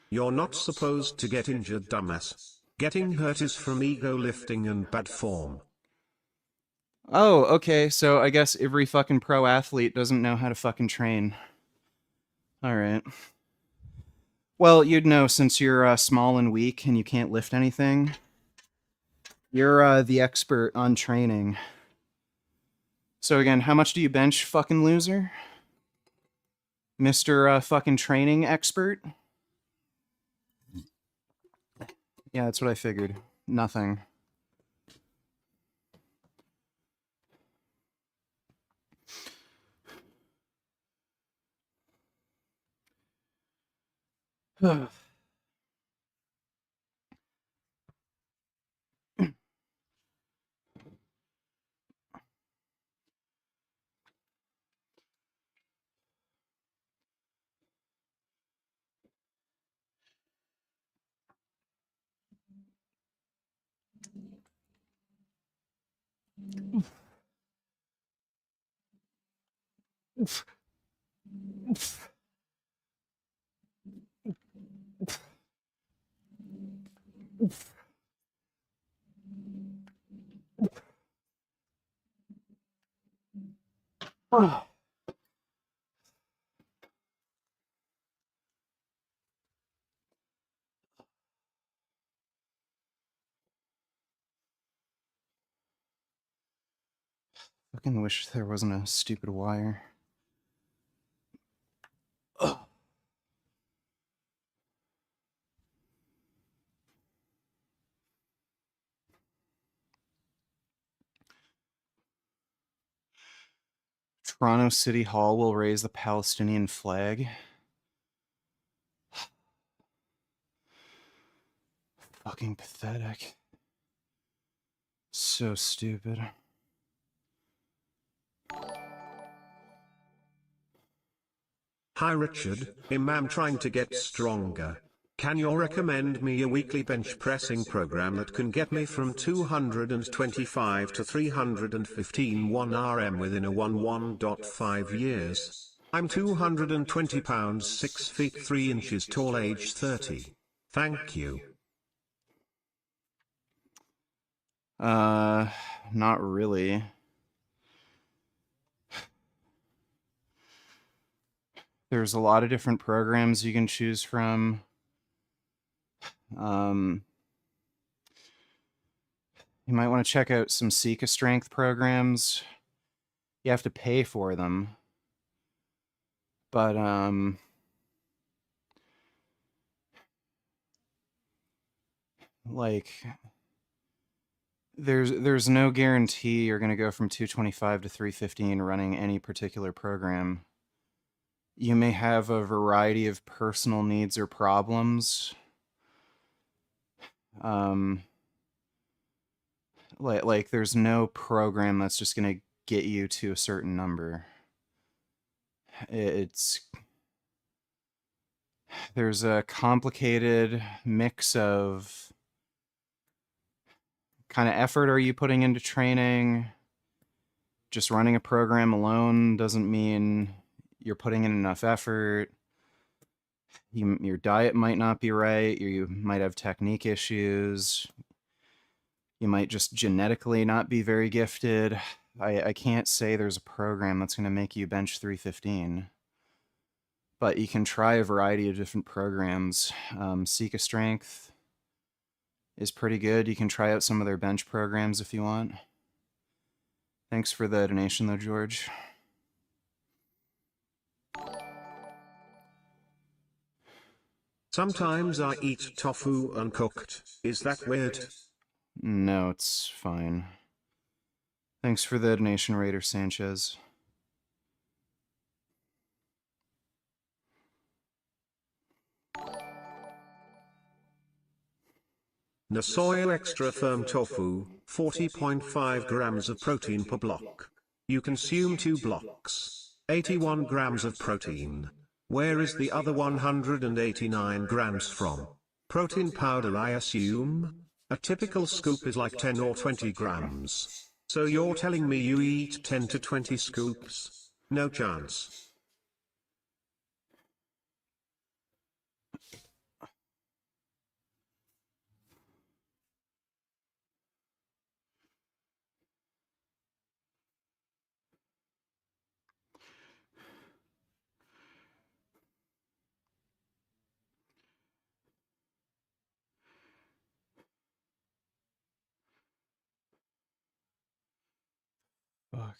You're not supposed to get injured, dumbass. Getting hurt is from ego lifting and bad form. Oh, okay, so I guess every fucking pro athlete doesn't know how to fucking train. Alright. Well, you'd know since you're small and weak and you can't lift anything. You're the expert on training. So again, how much do you bench, fucking loser? Mr. Fucking training expert? Yeah, that's what I figured. Nothing. Fucking wish there wasn't a stupid wire. Ugh. Toronto City Hall will raise the Palestinian flag. Fucking pathetic. So stupid. Hi Richard, I'm trying to get stronger. Can you recommend me a weekly bench pressing program that can get me from 225 to 315 1 RM within a 1.5 years? I'm 220 pounds 6 feet 3 inches tall, age 30. Thank you. Not really. There's a lot of different programs you can choose from. You might want to check out some Seeka strength programs. You have to pay for them. But, like, there's no guarantee you're going to go from 225 to 315 running any particular program. You may have a variety of personal needs or problems. Like there's no program that's just going to get you to a certain number. There's a complicated mix of kind of effort are you putting into training. Just running a program alone doesn't mean you're putting in enough effort. Your diet might not be right. You might have technique issues. You might just genetically not be very gifted. I can't say there's a program that's going to make you bench 315. But you can try a variety of different programs. Seeka Strength is pretty good. You can try out some of their bench programs if you want. Thanks for the donation, though, George. Sometimes I eat tofu uncooked. Is that weird? No, it's fine. Thanks for the donation, Raider Sanchez. Nasoya Extra Firm Tofu, 40.5 grams of protein per block. You consume 2 blocks. 81 grams of protein. Where is the other 189 grams from? Protein powder, I assume? A typical scoop is like 10 or 20 grams. So you're telling me you eat 10 to 20 scoops? No chance. Fuck.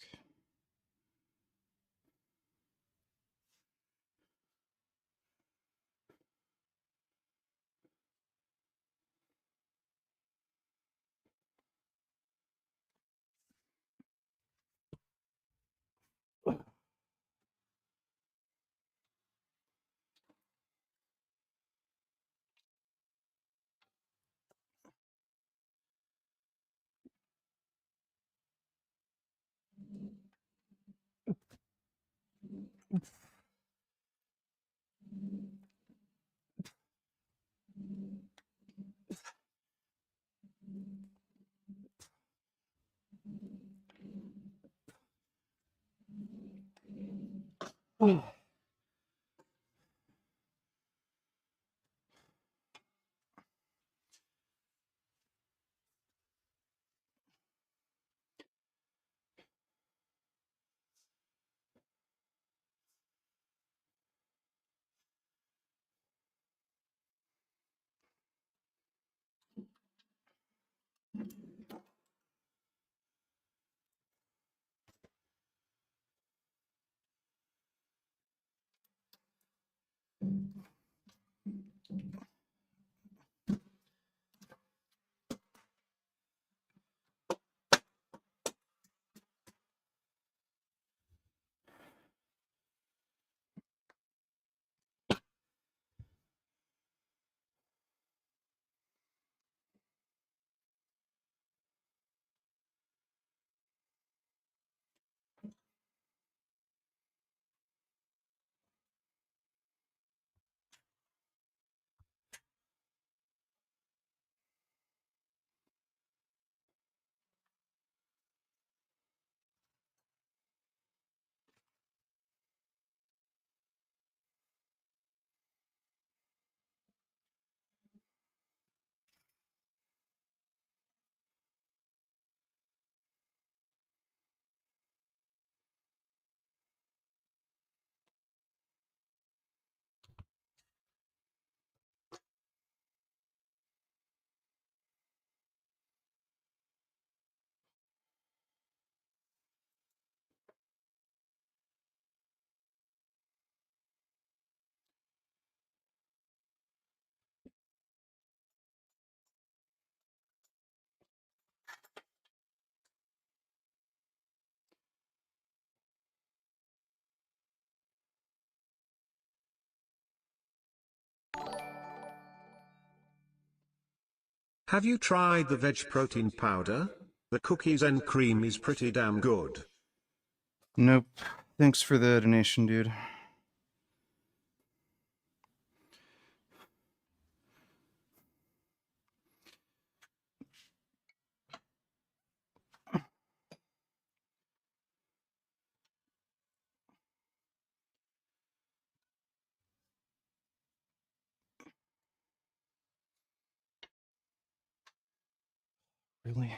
Have you tried the veg protein powder? The cookies and cream is pretty damn good. Nope. Thanks for the donation, dude. Really?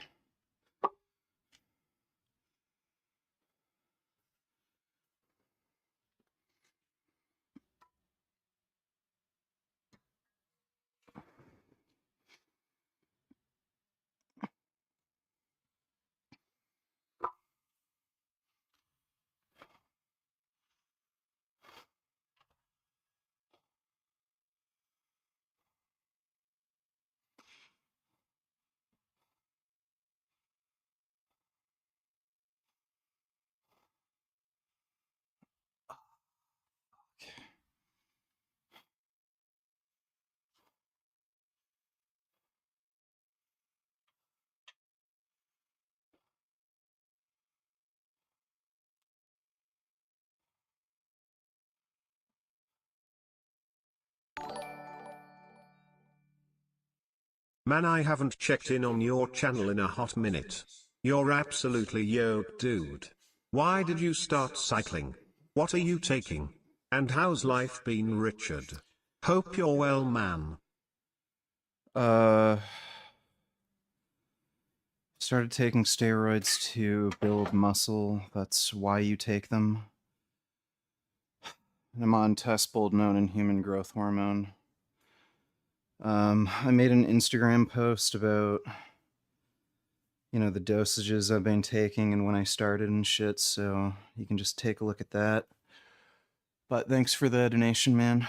Man, I haven't checked in on your channel in a hot minute. You're absolutely yoked, dude. Why did you start cycling? What are you taking? And how's life been, Richard? Hope you're well, man. Started taking steroids to build muscle. That's why you take them. I'm on testboldnone and human growth hormone. I made an Instagram post about, the dosages I've been taking and when I started and shit, so you can just take a look at that. But thanks for the donation, man.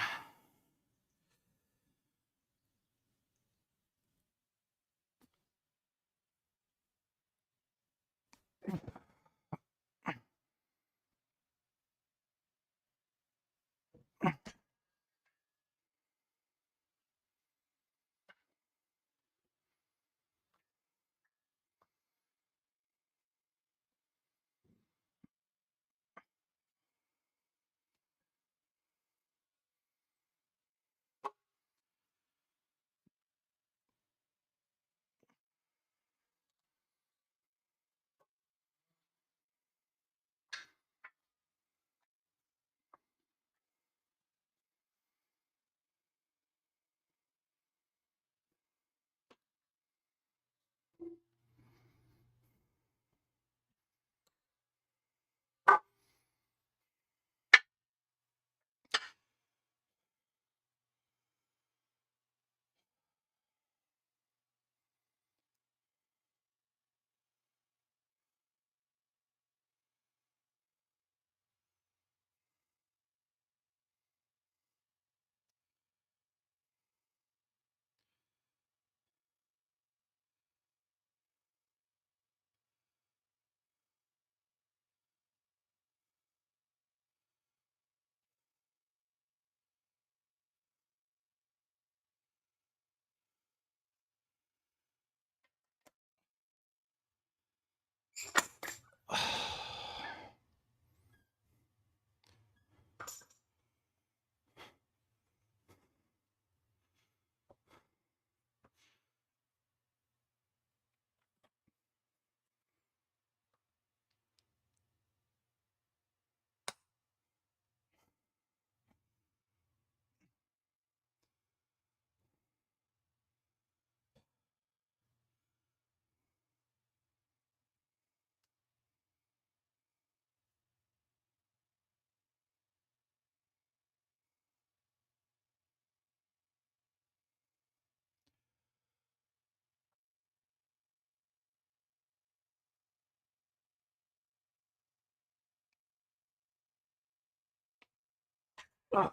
Do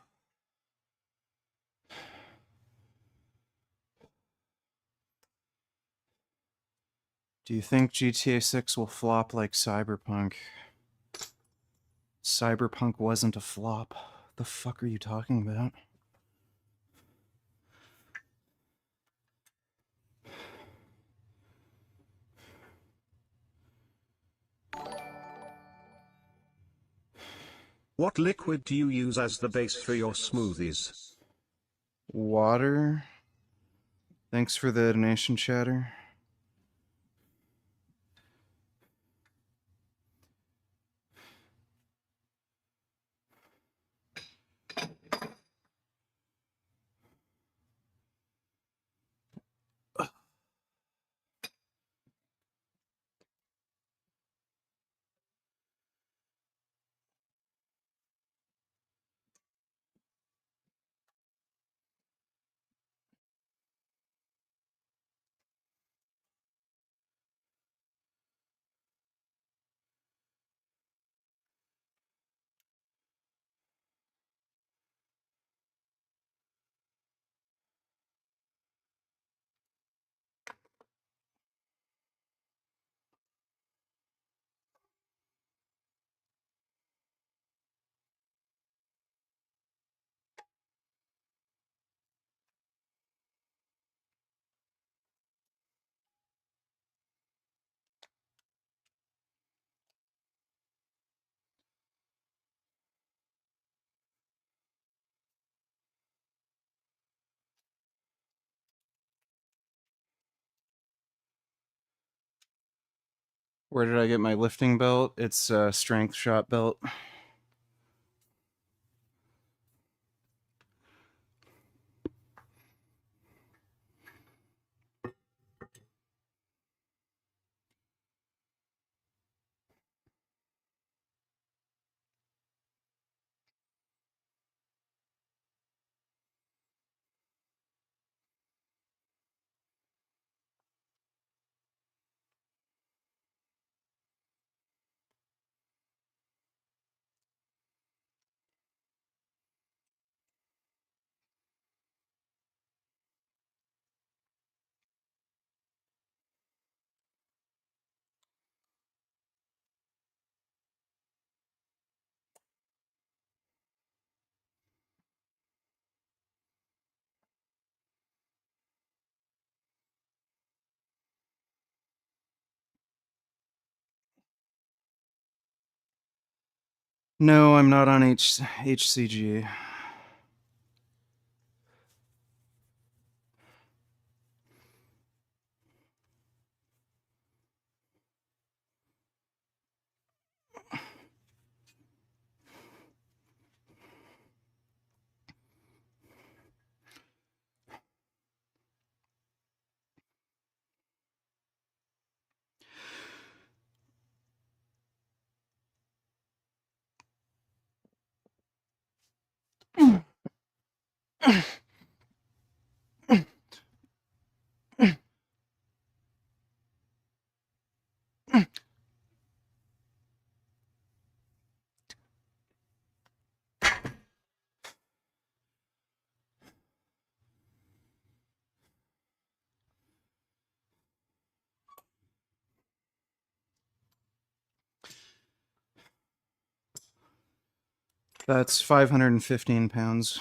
you think GTA 6 will flop like Cyberpunk? Cyberpunk wasn't a flop. The fuck are you talking about? What liquid do you use as the base for your smoothies? Water? Thanks for the donation, chatter. Where did I get my lifting belt? It's a strength shot belt. No, I'm not on HCG. That's 515 pounds.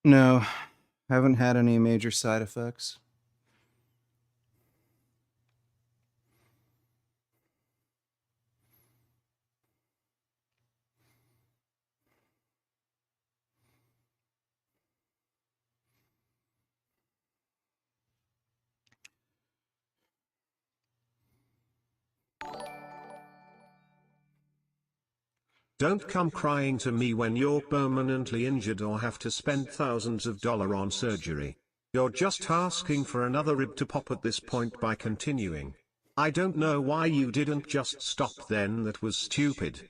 No, haven't had any major side effects. Don't come crying to me when you're permanently injured or have to spend thousands of dollars on surgery. You're just asking for another rib to pop at this point by continuing. I don't know why you didn't just stop then, that was stupid.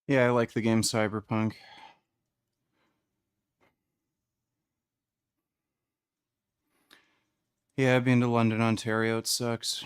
Yeah, I like the game Cyberpunk. Yeah, I've been to London, Ontario. It sucks.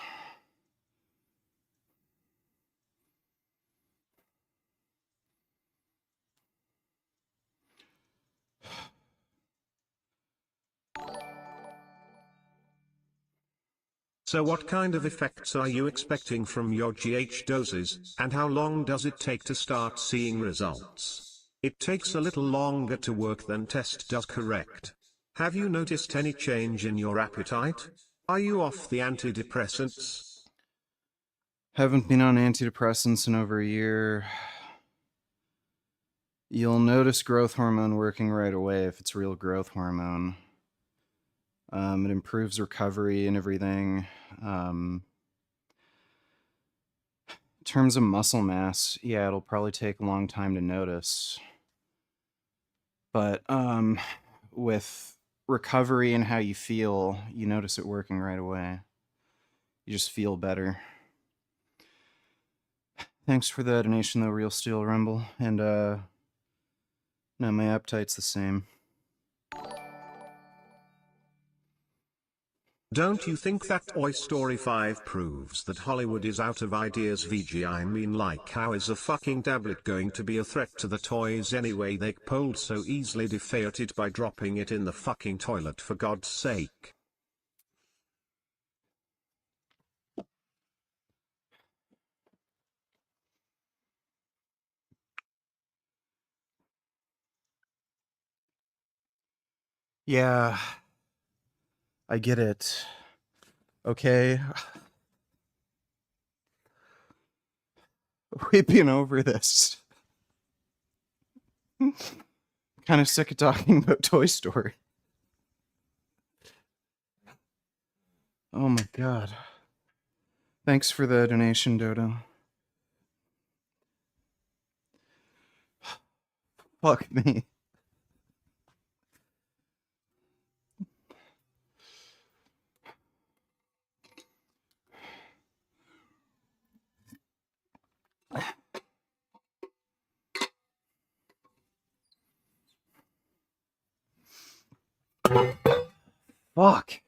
So what kind of effects are you expecting from your GH doses, and how long does it take to start seeing results? It takes a little longer to work than test does, correct? Have you noticed any change in your appetite? Are you off the antidepressants? Haven't been on antidepressants in over a year. You'll notice growth hormone working right away if it's real growth hormone. It improves recovery and everything. In terms of muscle mass, yeah, it'll probably take a long time to notice. But with recovery and how you feel, you notice it working right away. you just feel better. Thanks for the donation, though, Real Steel Rumble. And, no, my appetite's the same. Don't you think that Toy Story 5 proves that Hollywood is out of ideas? VG, I mean, like, how is a fucking tablet going to be a threat to the toys anyway? They could so easily defeat it by dropping it in the fucking toilet, for God's sake. Yeah, I get it. Okay. We've been over this. Kind of sick of talking about Toy Story. Oh my god. Thanks for the donation, Dodo. Fuck me. Fuck.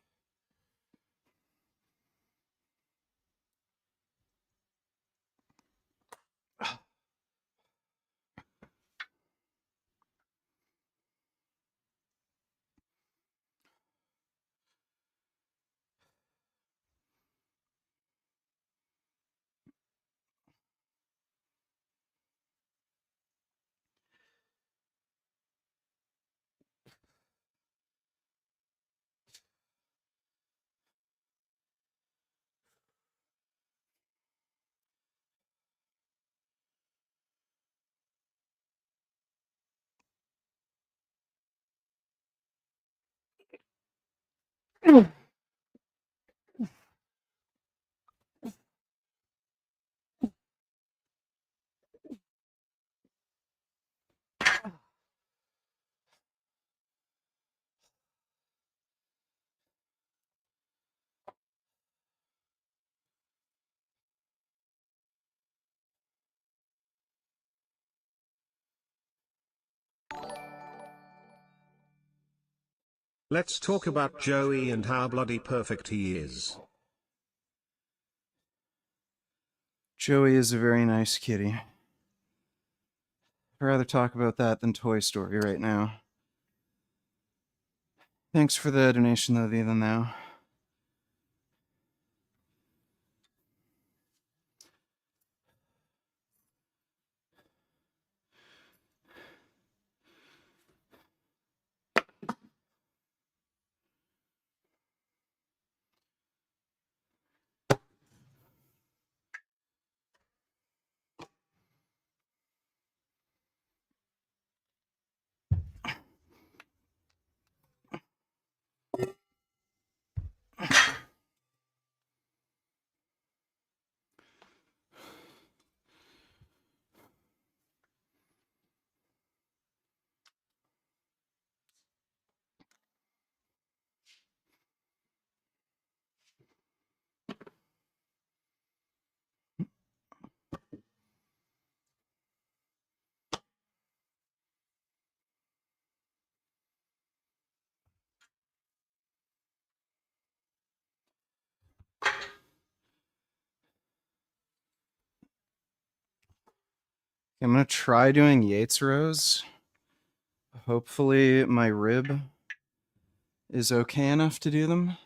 Let's talk about Joey and how bloody perfect he is. Joey is a very nice kitty. I'd rather talk about that than Toy Story right now. Thanks for the donation, though, the Then Now. I'm gonna try doing Yates rows. Hopefully my rib is okay enough to do them.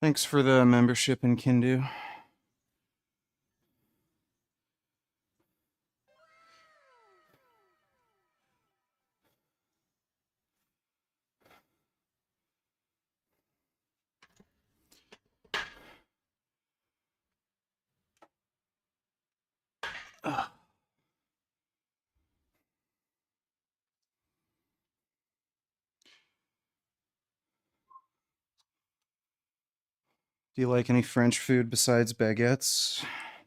Thanks for the membership in Kindu. Ugh. Do you like any French food besides baguettes?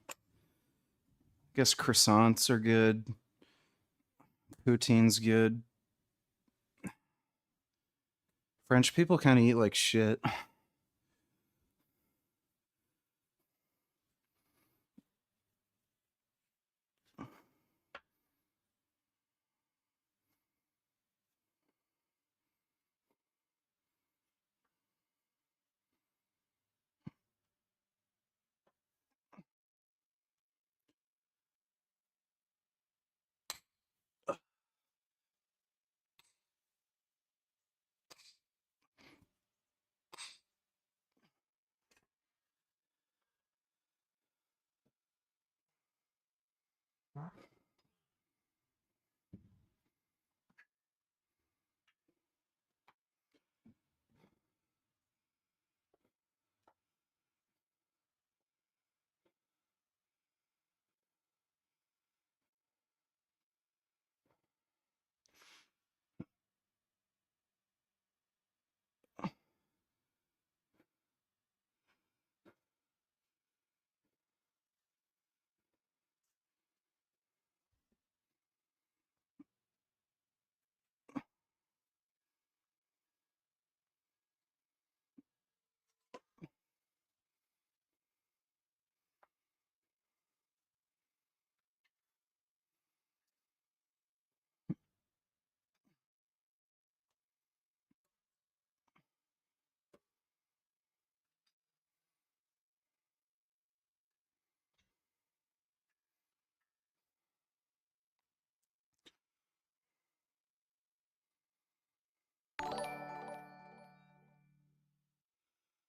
I guess croissants are good. Poutine's good. French people kind of eat like shit.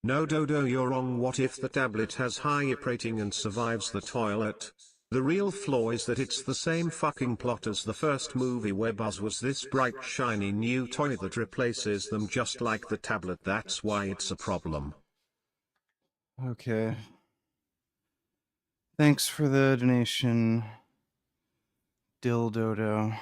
No Dodo, you're wrong. What if the tablet has high IP rating and survives the toilet? The real flaw is that it's the same fucking plot as the first movie where Buzz was this bright shiny new toy that replaces them just like the tablet. That's why it's a problem. Okay. Thanks for the donation, Dildodo.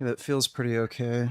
That feels pretty okay.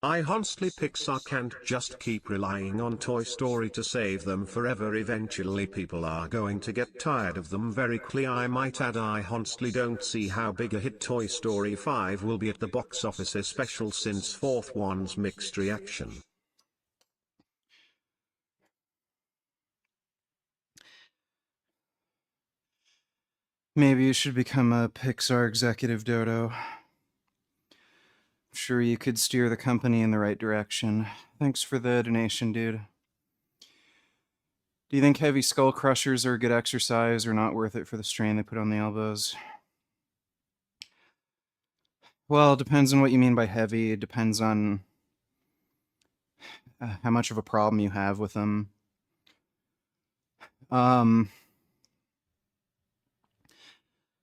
I honestly Pixar can't just keep relying on Toy Story to save them forever. Eventually people are going to get tired of them very quickly. I might add, I honestly don't see how big a hit Toy Story 5 will be at the box office, especially since fourth one's mixed reaction. Maybe you should become a Pixar executive, Dodo. I'm sure you could steer the company in the right direction. Thanks for the donation, dude. Do you think heavy skull crushers are good exercise or not worth it for the strain they put on the elbows? Well, it depends on what you mean by heavy. It depends on how much of a problem you have with them.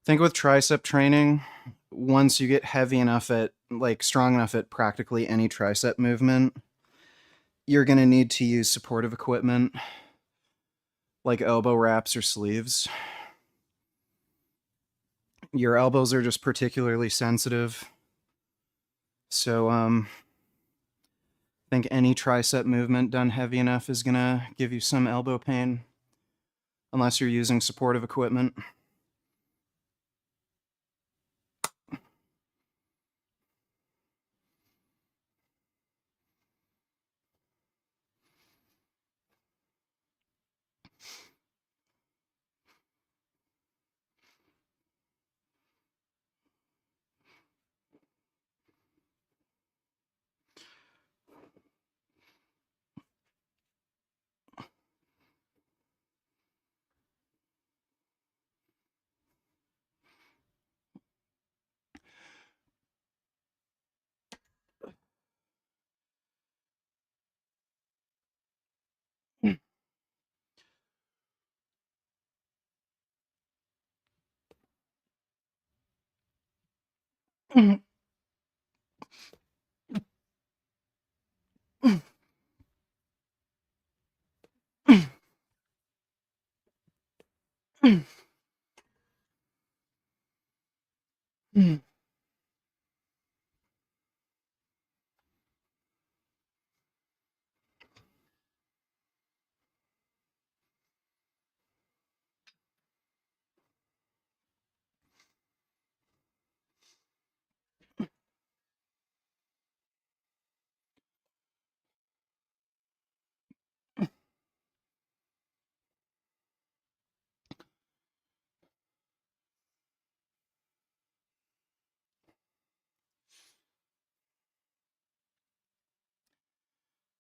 Think with tricep training, once you get heavy enough at, like, strong enough at practically any tricep movement, you're going to need to use supportive equipment like elbow wraps or sleeves. Your elbows are just particularly sensitive. So, I think any tricep movement done heavy enough is going to give you some elbow pain, unless you're using supportive equipment.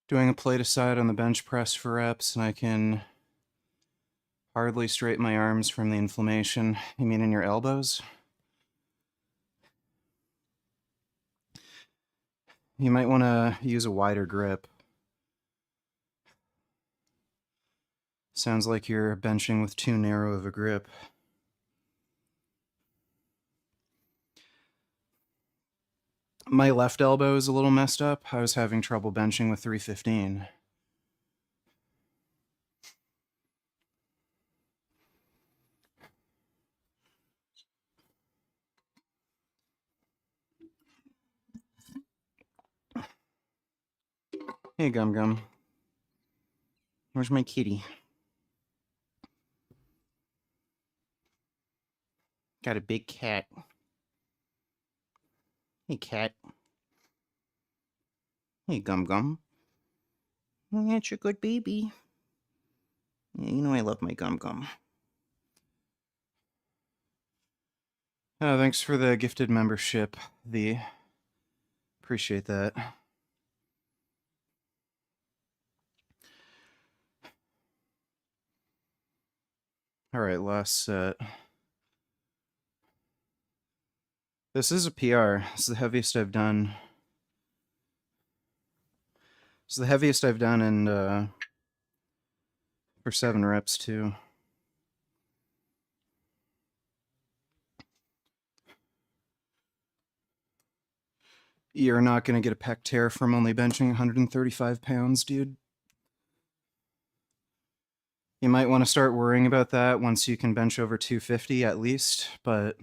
Doing a plate aside on the bench press for reps, and I can hardly straighten my arms from the inflammation. You mean in your elbows? You might want to use a wider grip. Sounds like you're benching with too narrow of a grip. My left elbow is a little messed up. I was having trouble benching with 315. Hey, Gum Gum. Where's my kitty? Got a big cat. Hey, cat. Hey, Gum Gum. That's your good baby. Yeah, you know I love my Gum Gum. Oh, thanks for the gifted membership, The. Appreciate that. Alright, last set. This is a PR. This is the heaviest I've done. It's the heaviest I've done, and for 7 reps, too. You're not going to get a pec tear from only benching 135 pounds, dude. You might want to start worrying about that once you can bench over 250 at least, but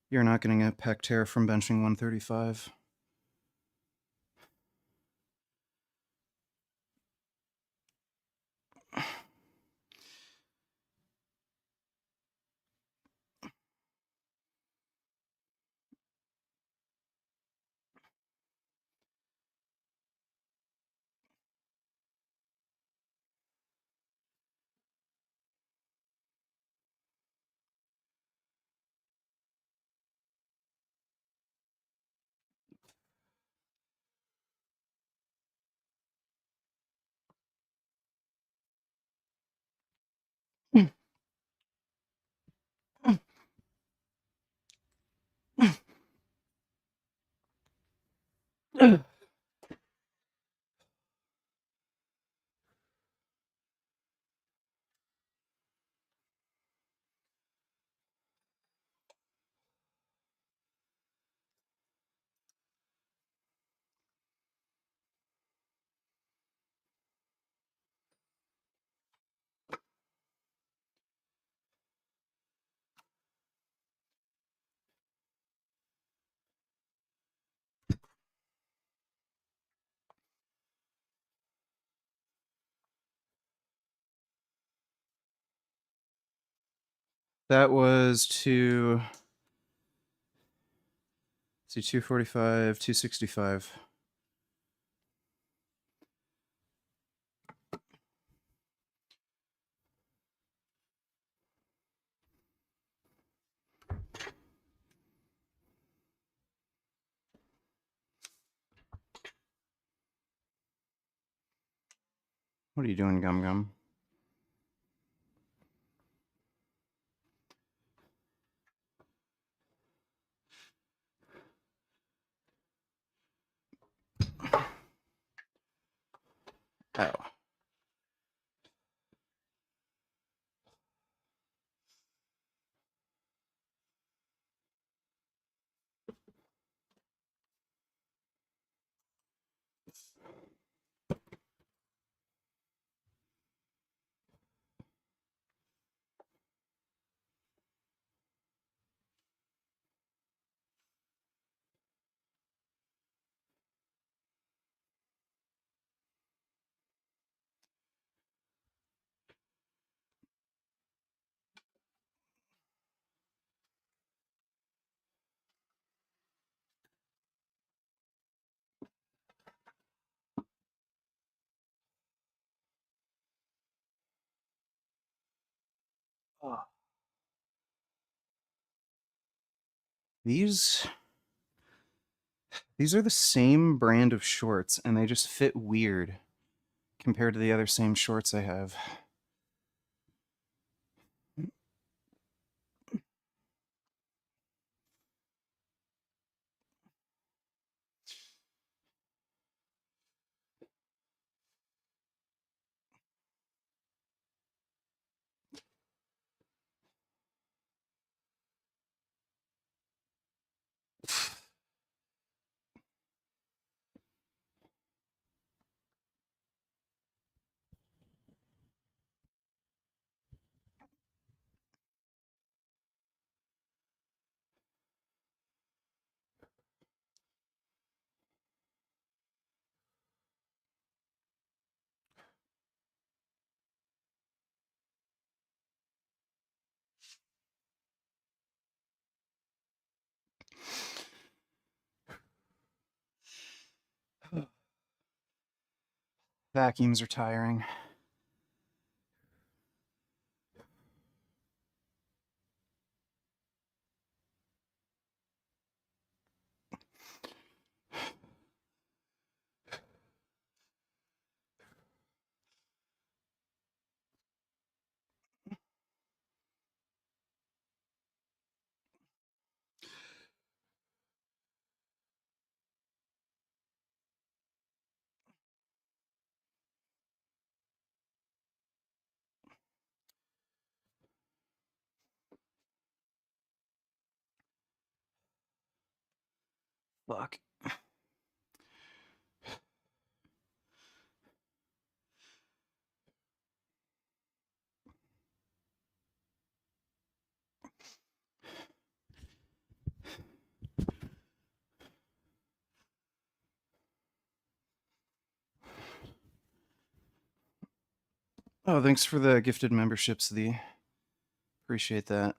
you're not going to get pec tear from benching 135. That was to see 245, 265. What are you doing, Gum Gum? Oh. These are the same brand of shorts, and they just fit weird compared to the other same shorts I have. Vacuums are tiring. Fuck. Oh, thanks for the gifted memberships, the appreciate that.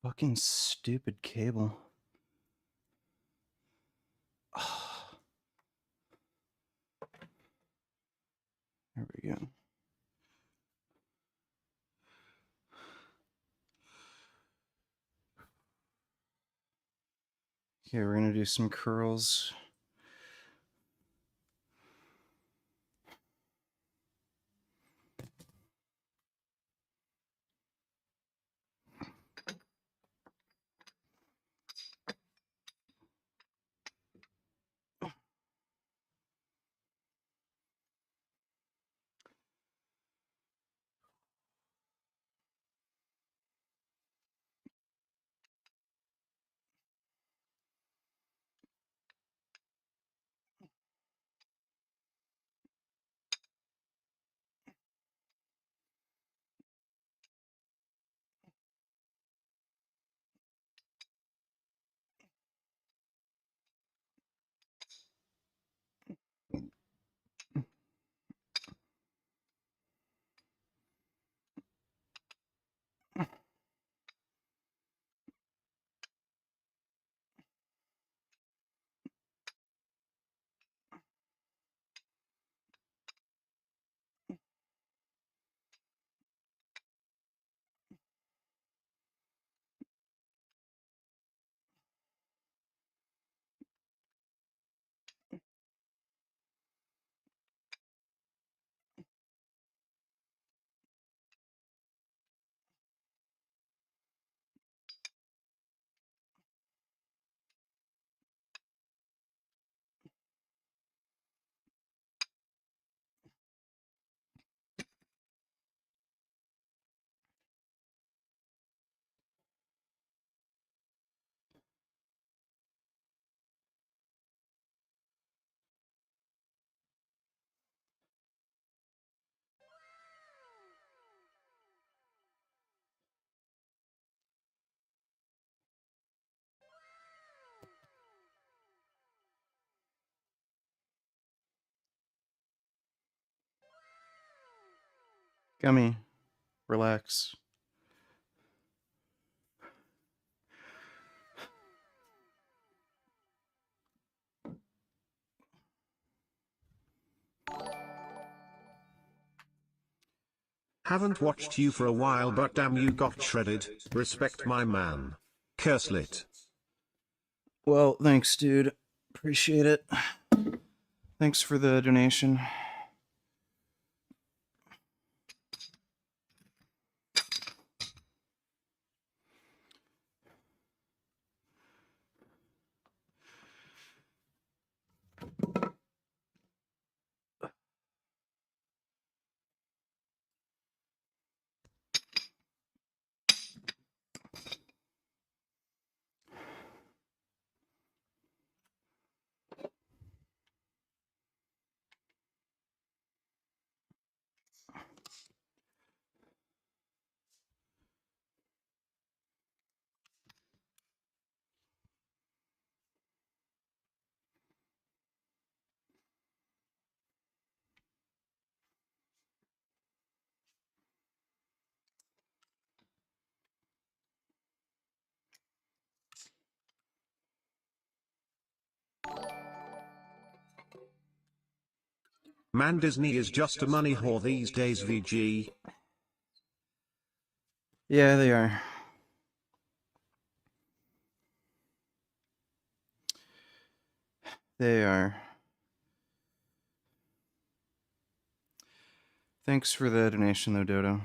Fucking stupid cable. There we go. Okay, we're gonna do some curls. Gummy, relax. Haven't watched you for a while, but damn, you got shredded. Respect, my man. Curselit. Well, thanks, dude. Appreciate it. Thanks for the donation. Man, Disney is just a money whore these days, VG. Yeah, they are. They are. Thanks for the donation, though, Dodo.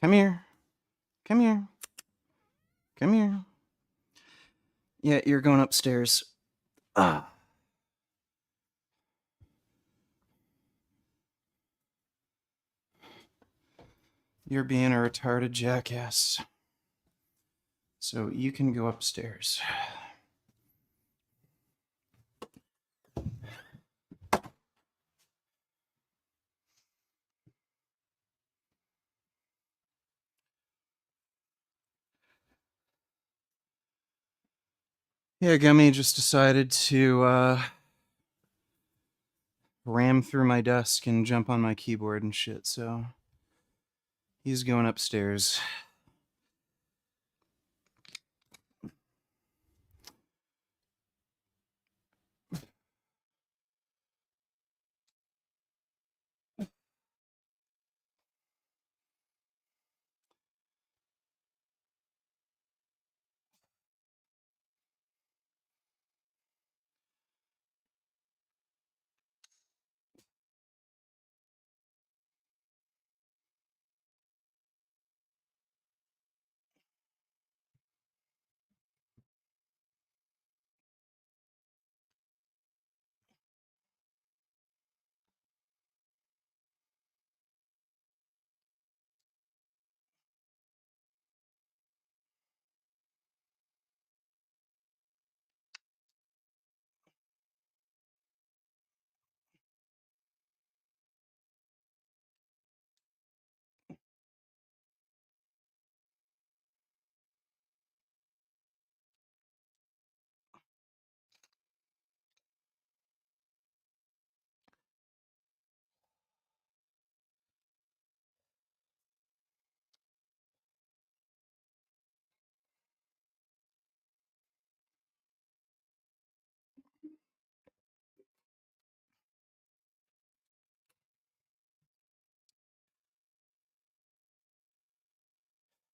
Come here. Come here. Come here. Yeah, you're going upstairs. Ah. You're being a retarded jackass. So you can go upstairs. Yeah, Gummy just decided to ram through my desk and jump on my keyboard and shit, so he's going upstairs.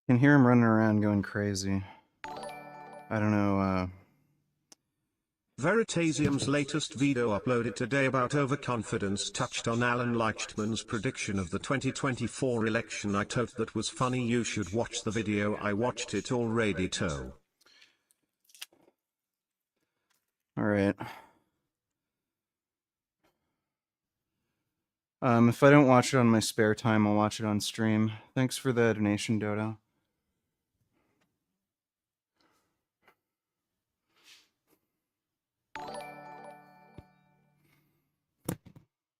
Can hear him running around going crazy. I don't know, Veritasium's latest video uploaded today about overconfidence touched on Alan Leichtman's prediction of the 2024 election. I thought that was funny. You should watch the video. I watched it already too. Alright. If I don't watch it on my spare time, I'll watch it on stream. Thanks for the donation, Dodo.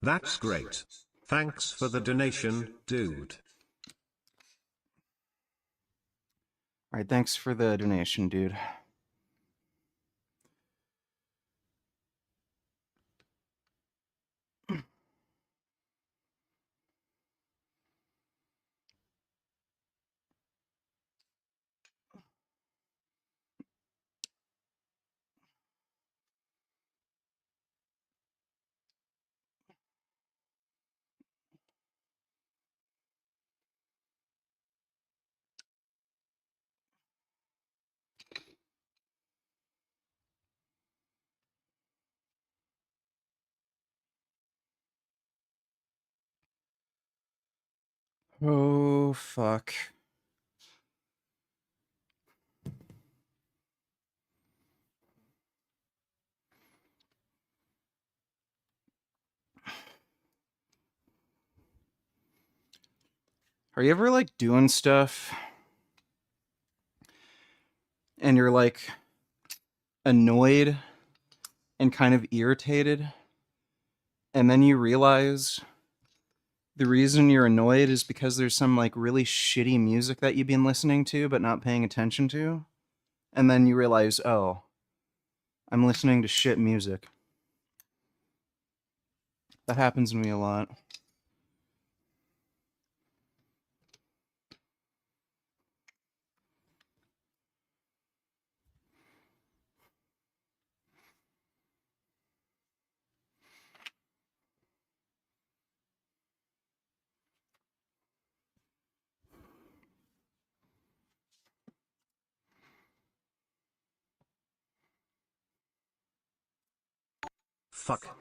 That's great. Thanks for the donation, dude. Alright, thanks for the donation, dude. Oh, fuck. Are you ever, like, doing stuff and you're, like, annoyed and kind of irritated, and then you realize the reason you're annoyed is because there's some, like, really shitty music that you've been listening to but not paying attention to, and then you realize, oh, I'm listening to shit music. That happens to me a lot. Fuck.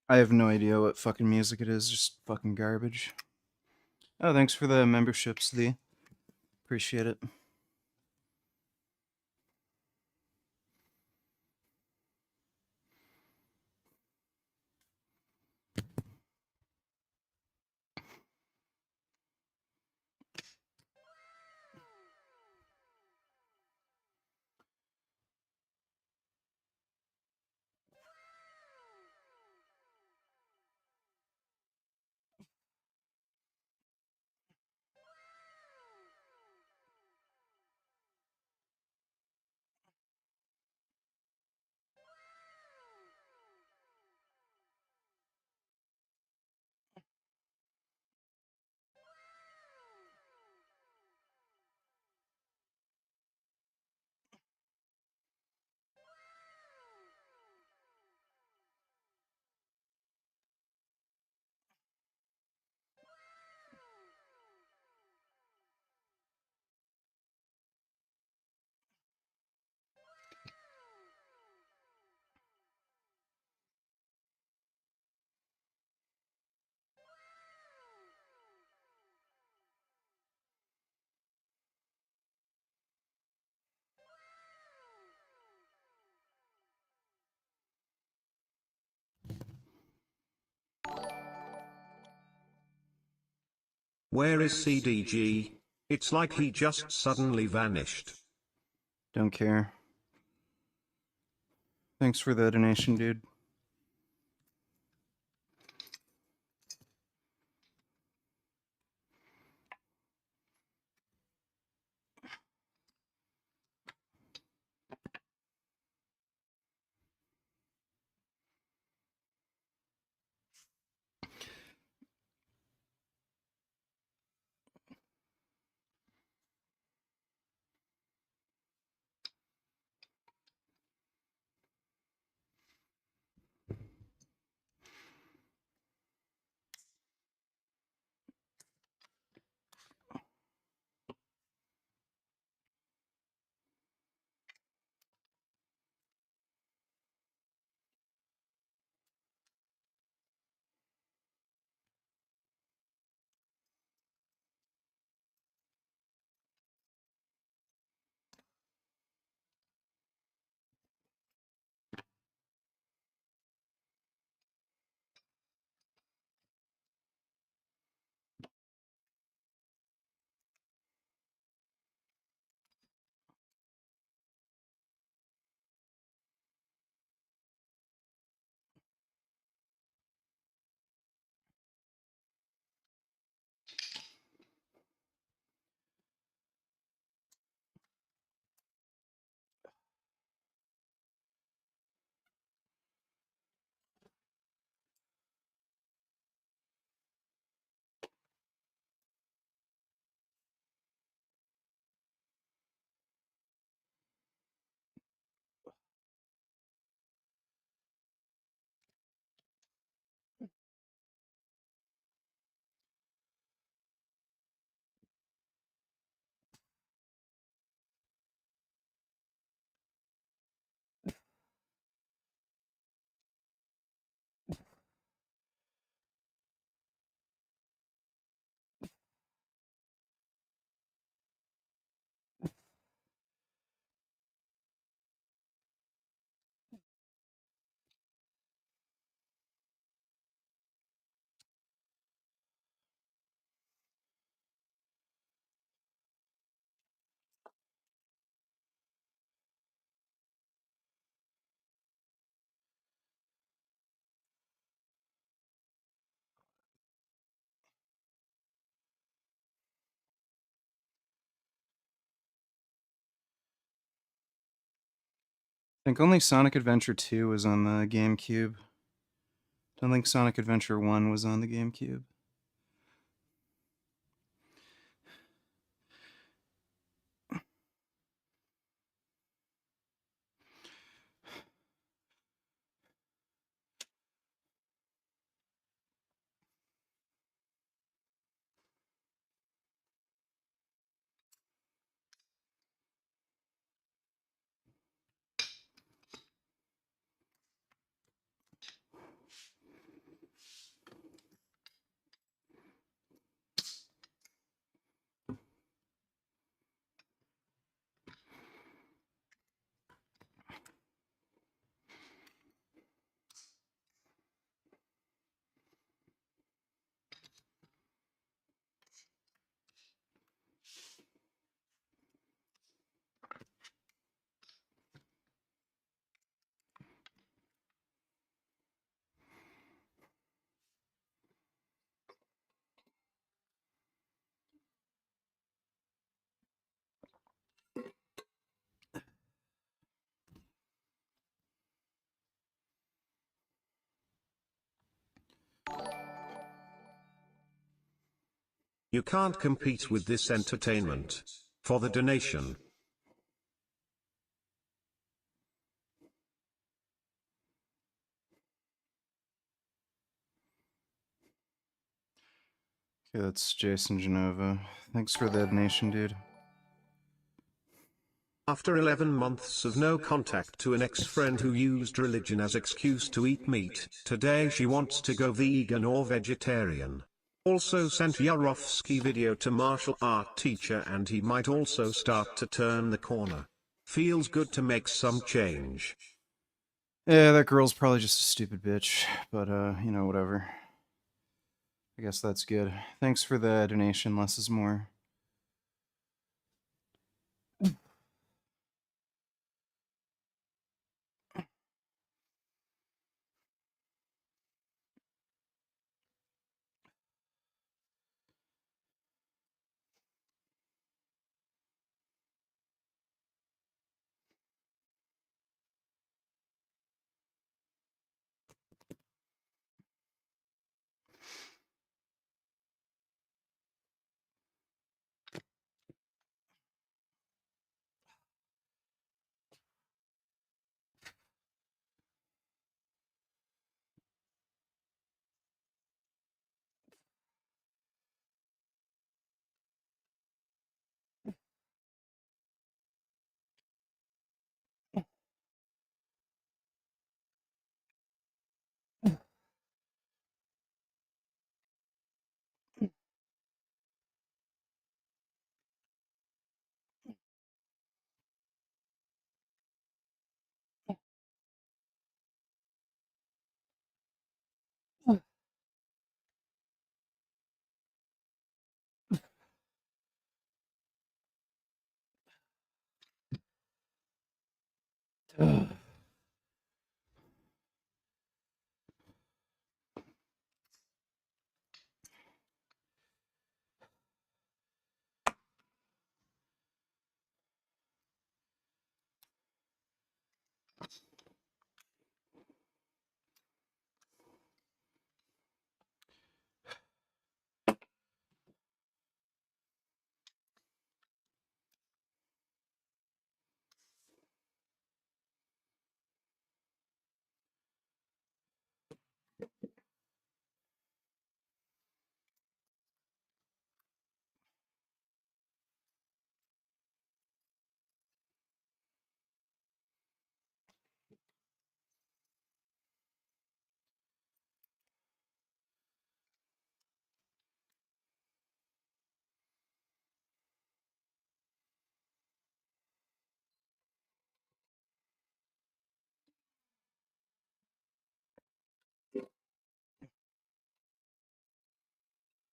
I have no idea what fucking music it is. Just fucking garbage. Oh, thanks for the memberships, Lee. Appreciate it. Where is CDG? It's like he just suddenly vanished. Don't care. Thanks for the donation, dude. I think only Sonic Adventure 2 was on the GameCube. Don't think Sonic Adventure 1 was on the GameCube. You can't compete with this entertainment. For the donation. Okay, that's Jason Genova. Thanks for the donation, dude. After 11 months of no contact to an ex-friend who used religion as excuse to eat meat, today she wants to go vegan or vegetarian. Also sent Yarovsky video to martial art teacher and he might also start to turn the corner. Feels good to make some change. Yeah, that girl's probably just a stupid bitch, but whatever. I guess that's good. Thanks for the donation. Less is more.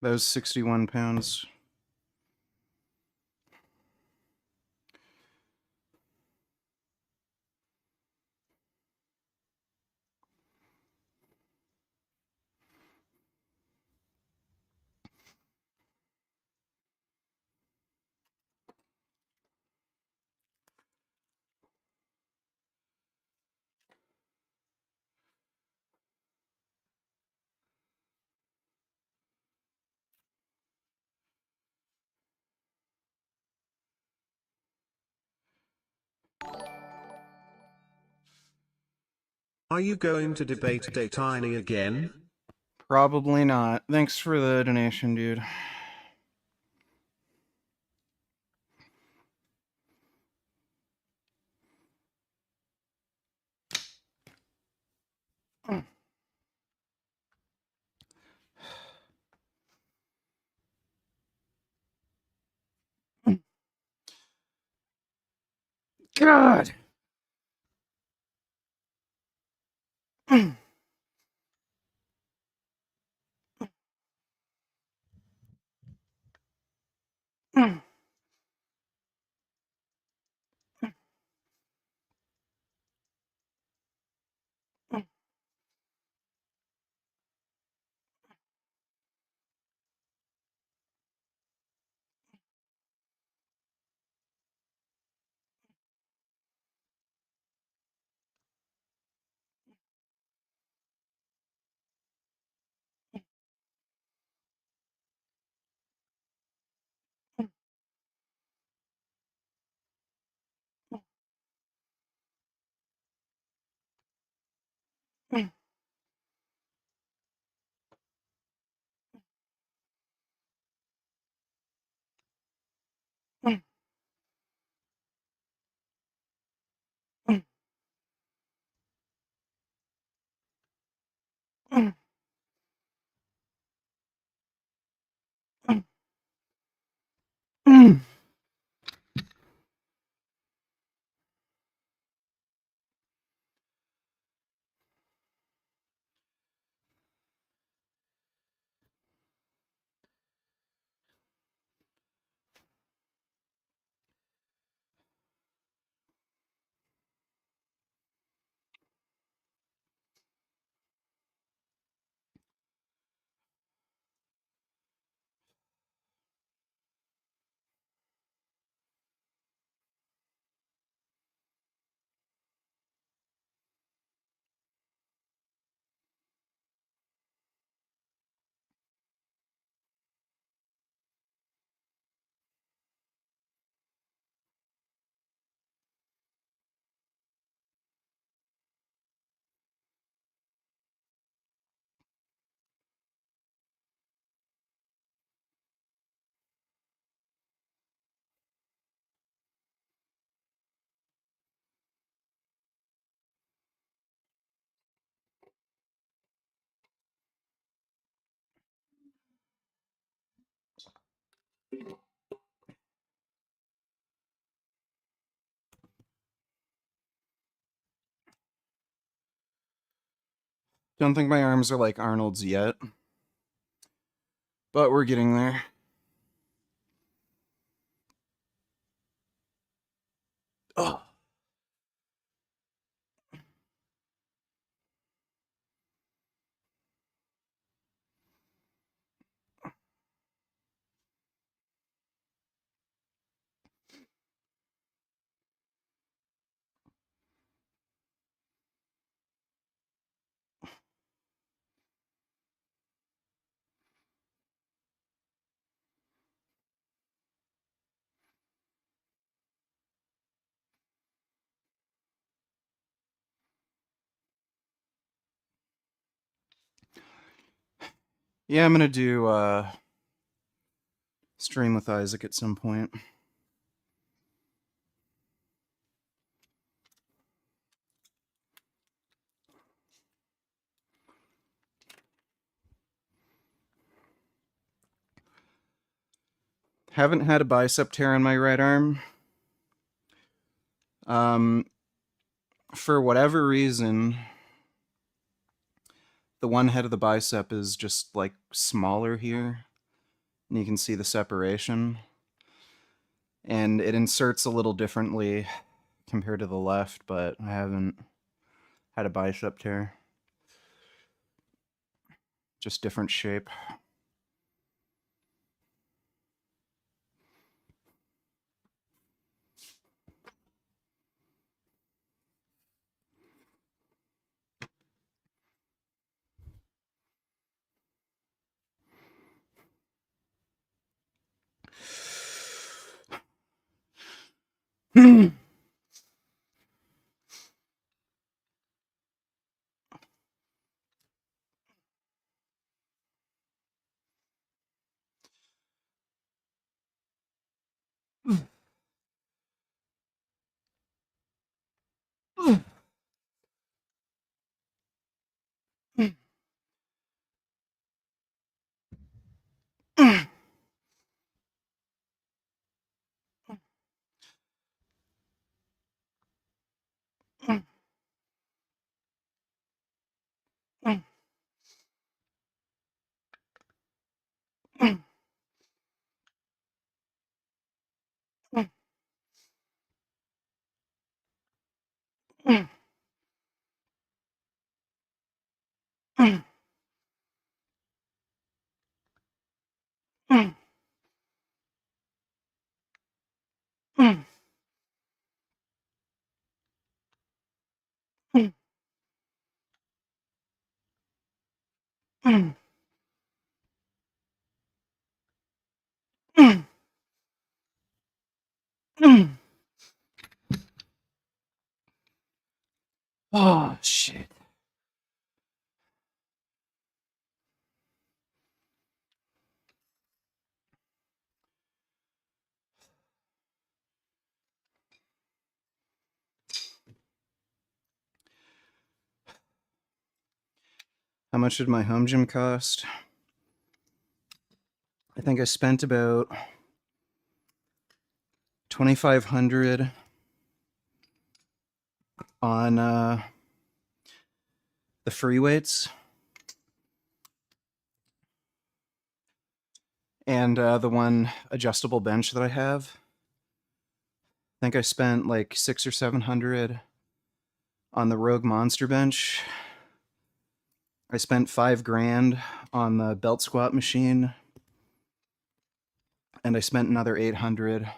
That was 61 pounds. Are you going to debate Tiny again? Probably not. Thanks for the donation, dude. God. Don't think my arms are like Arnold's yet, but we're getting there. Oh. Yeah, I'm gonna do stream with Isaac at some point. Haven't had a bicep tear on my right arm. For whatever reason, the one head of the bicep is just like smaller here, and you can see the separation. And it inserts a little differently compared to the left, but I haven't had a bicep tear. Just different shape. Oh, shit. How much did my home gym cost? I think I spent about $2,500 on the free weights and the one adjustable bench that I have. I think I spent like $600 or $700 on the Rogue Monster bench. I spent $5,000 on the belt squat machine, and I spent another $800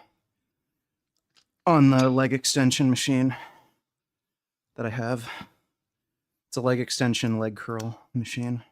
on the leg extension machine that I have. It's a leg extension leg curl machine.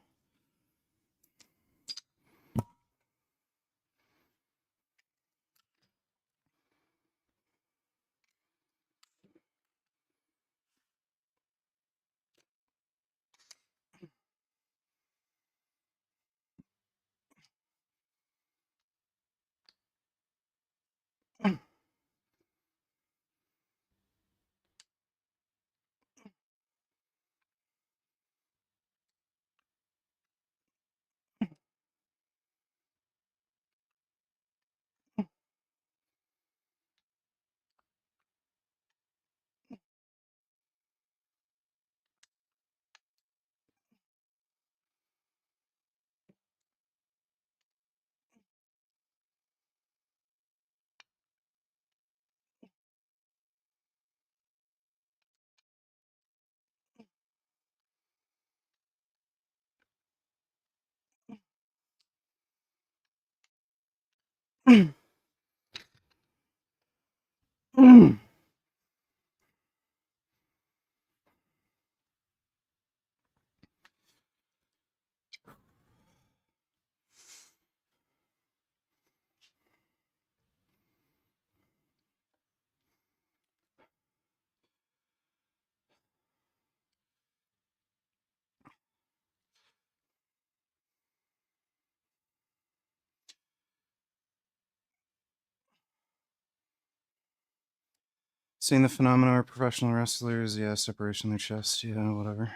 Seeing the phenomena of professional wrestlers, yeah, separation of their chest, yeah, whatever.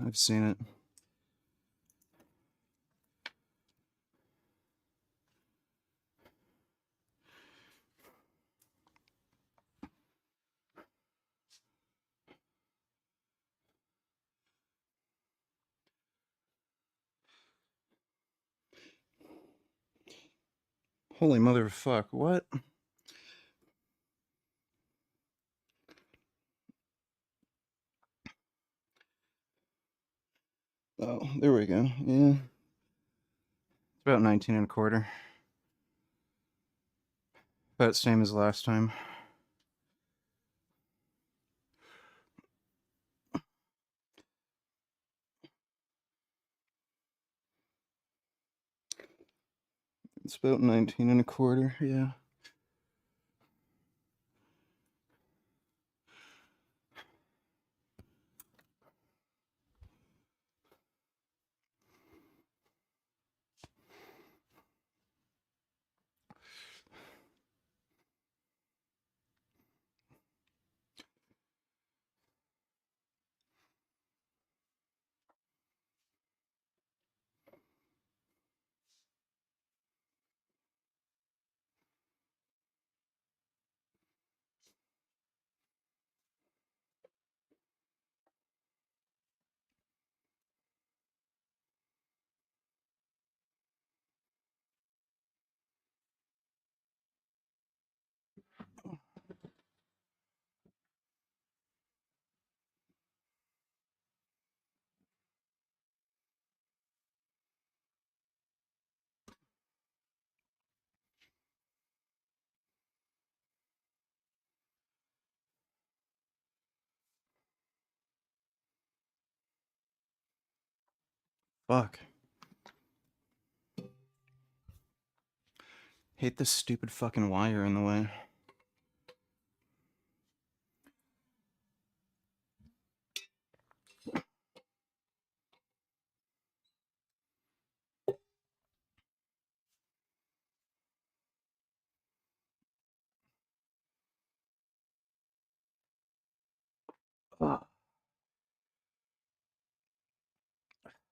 I've seen it. Holy motherfuck, what? Oh, there we go. Yeah. It's about 19 and a quarter. About the same as last time. It's about 19 and a quarter, yeah. Fuck. Hate this stupid fucking wire in the way.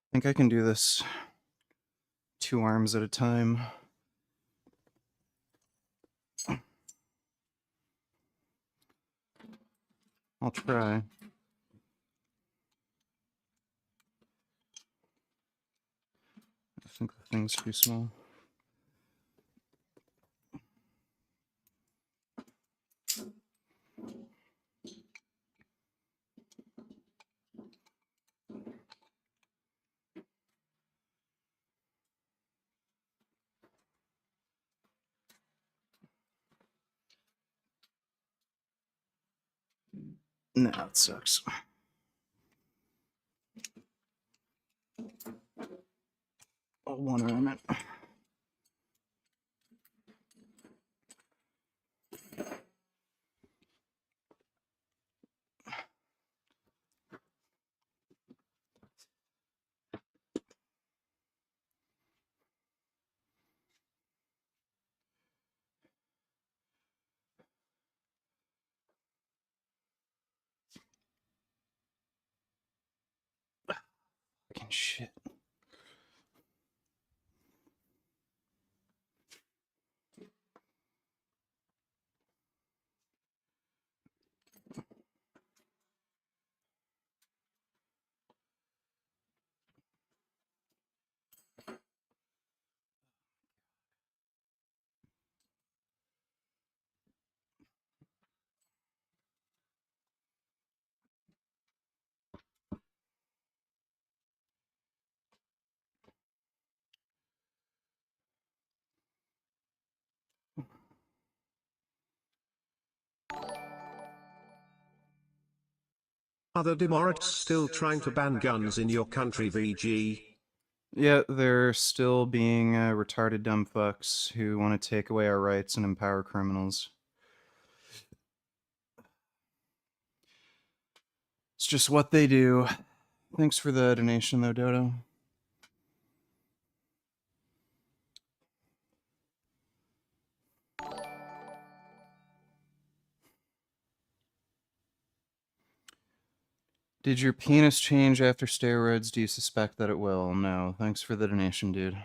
I think I can do this 2 arms at a time. I'll try. I think the thing's too small. No, it sucks. I'll one arm it. Fucking shit. Are the Democrats still trying to ban guns in your country, VG? Yeah, they're still being retarded dumb fucks who want to take away our rights and empower criminals. It's just what they do. Thanks for the donation, though, Dodo. Did your penis change after steroids? Do you suspect that it will? No. Thanks for the donation, dude.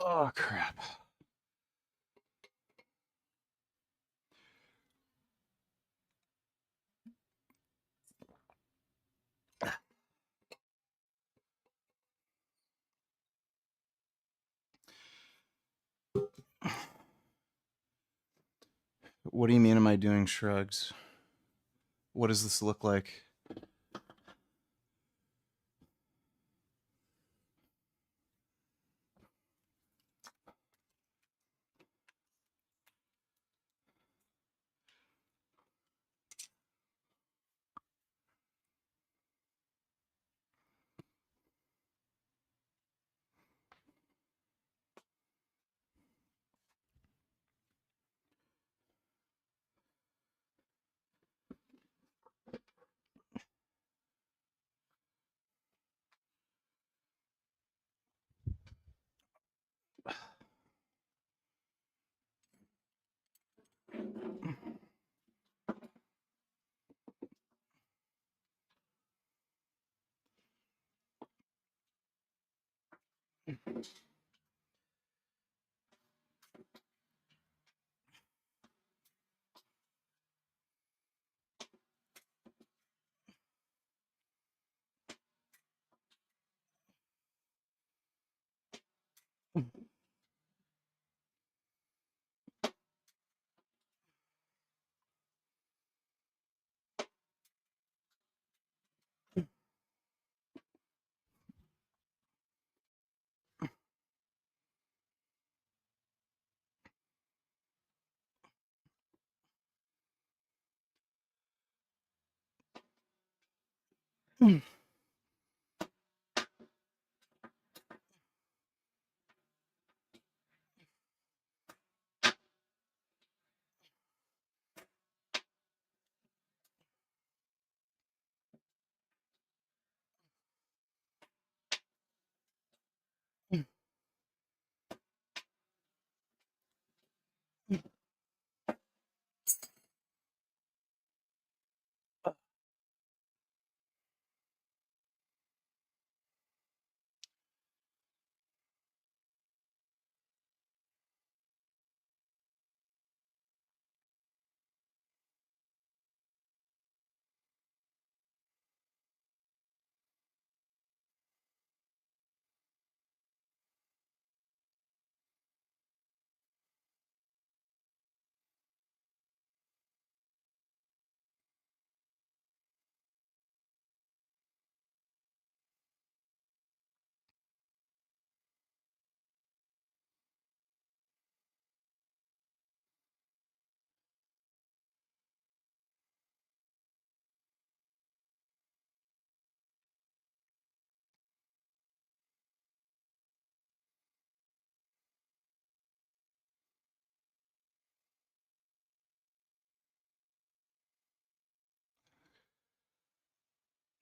Oh, crap. What do you mean, am I doing shrugs? What does this look like?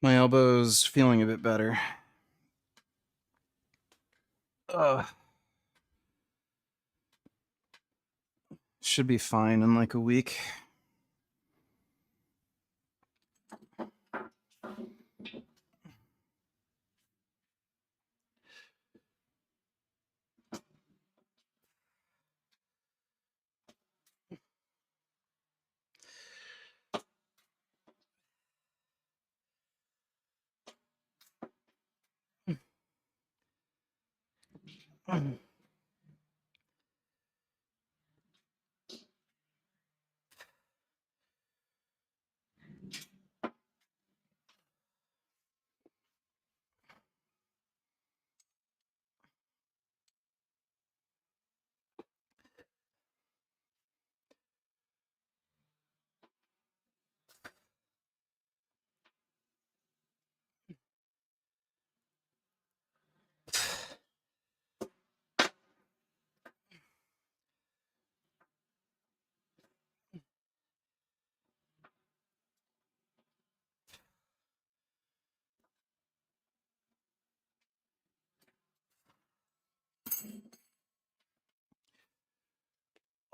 My elbow's feeling a bit better. Should be fine in like a week.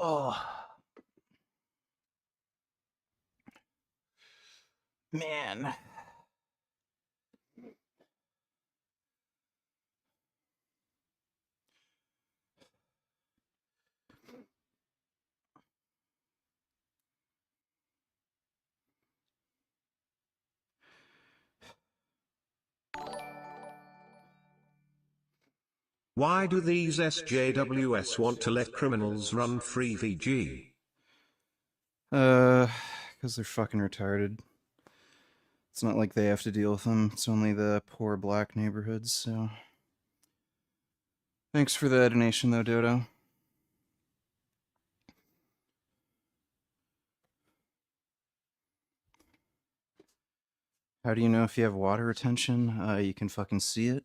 Oh, man. Why do these SJWs want to let criminals run free VG? Because they're fucking retarded. It's not like they have to deal with them. It's only the poor black neighborhoods, so. Thanks for the donation, though, Dodo. How do you know if you have water retention? You can fucking see it.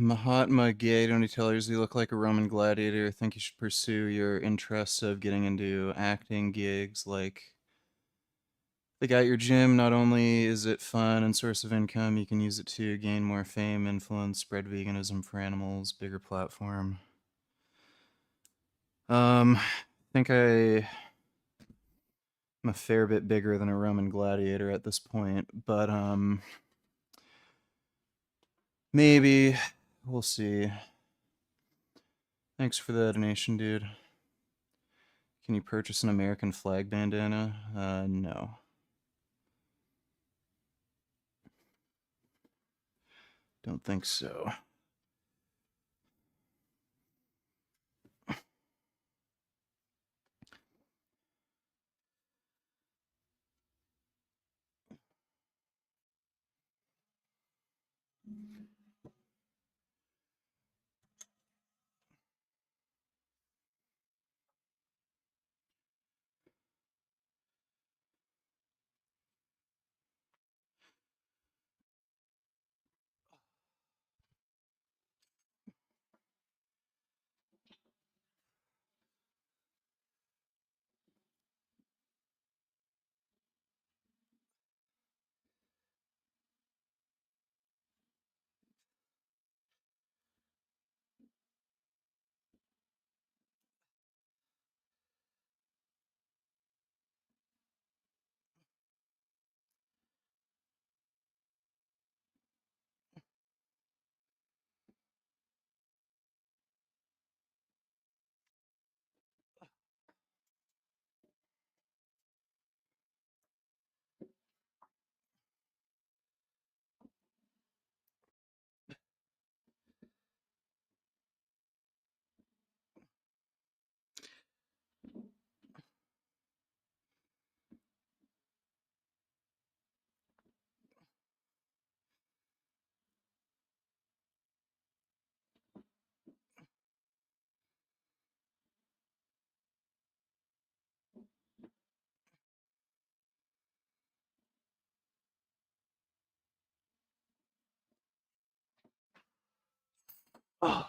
Mahatma Gay only tells you look like a Roman gladiator. I think you should pursue your interest of getting into acting gigs. Like, they got your gym. Not only is it fun and source of income, you can use it to gain more fame, influence, spread veganism for animals, bigger platform. I think I'm a fair bit bigger than a Roman gladiator at this point, but maybe we'll see. Thanks for the donation, dude. Can you purchase an American flag bandana? No. Don't think so. Oh.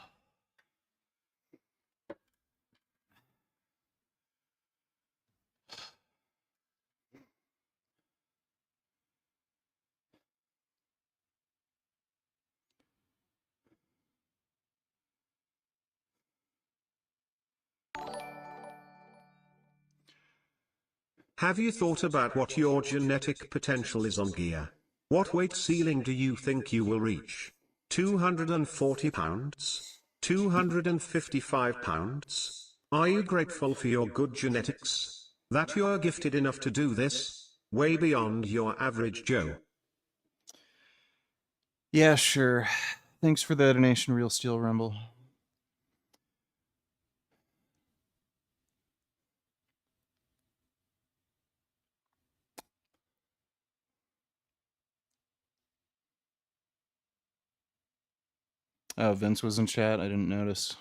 Have you thought about what your genetic potential is on gear? What weight ceiling do you think you will reach? 240 pounds? 255 pounds? Are you grateful for your good genetics? That you're gifted enough to do this? Way beyond your average Joe. Yeah, sure. Thanks for the donation, Real Steel Rumble. Oh, Vince was in chat. I didn't notice.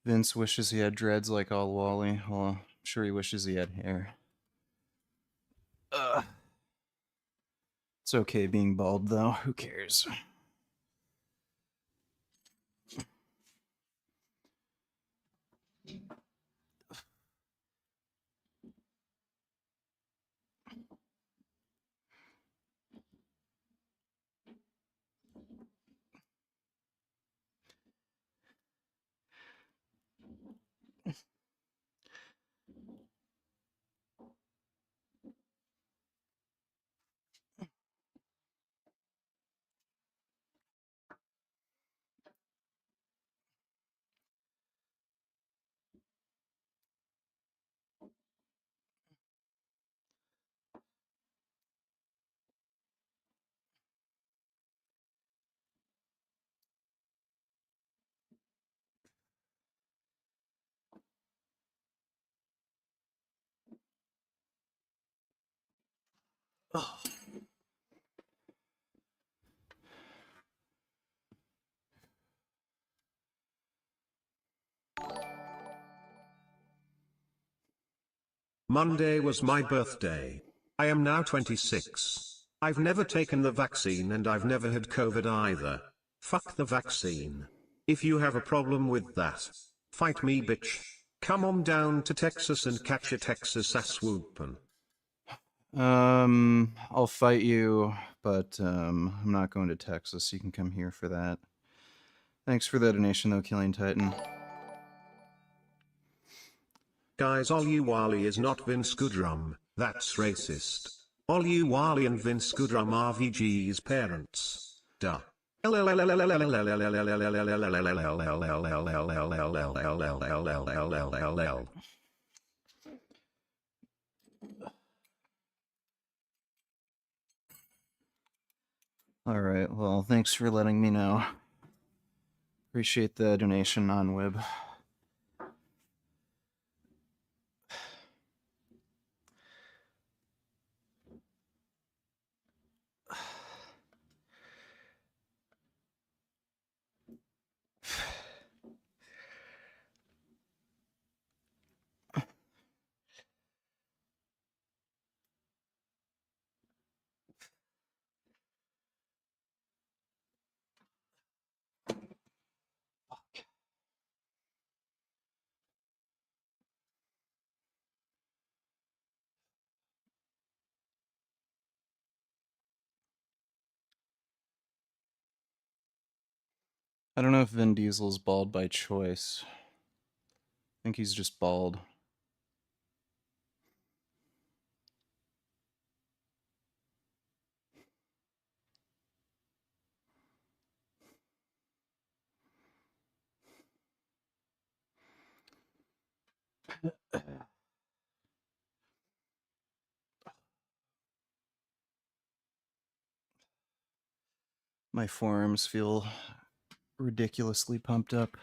Vince wishes he had dreads like all Wally. Well, I'm sure he wishes he had hair. It's okay being bald, though. Who cares? Oh. Monday was my birthday. I am now 26. I've never taken the vaccine and I've never had COVID either. Fuck the vaccine. If you have a problem with that, fight me, bitch. Come on down to Texas and catch a Texas ass whoopin'. I'll fight you, but I'm not going to Texas. You can come here for that. Thanks for the donation, though, Killing Titan. Guys, Oluwale is not Vince Goodrum, that's racist. Oluwale and Vince Goodrum are VG's parents. Duh. Alright, well, thanks for letting me know. Appreciate the donation on Wib. I don't know if Vin Diesel's bald by choice. I think he's just bald. My forearms feel ridiculously pumped up.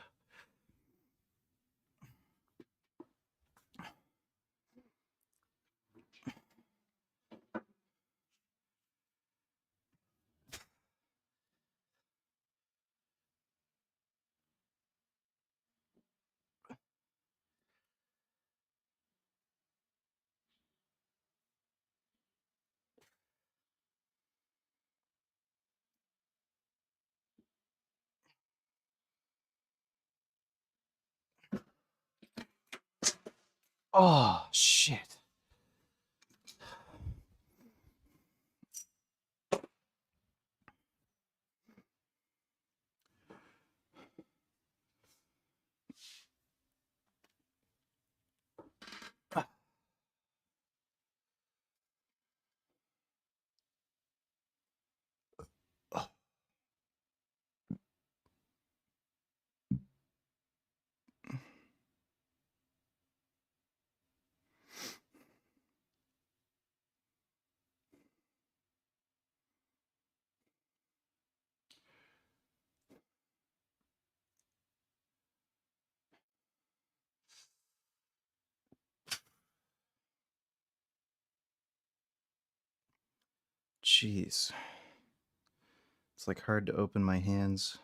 Oh, shit. Jeez. It's like hard to open my hands.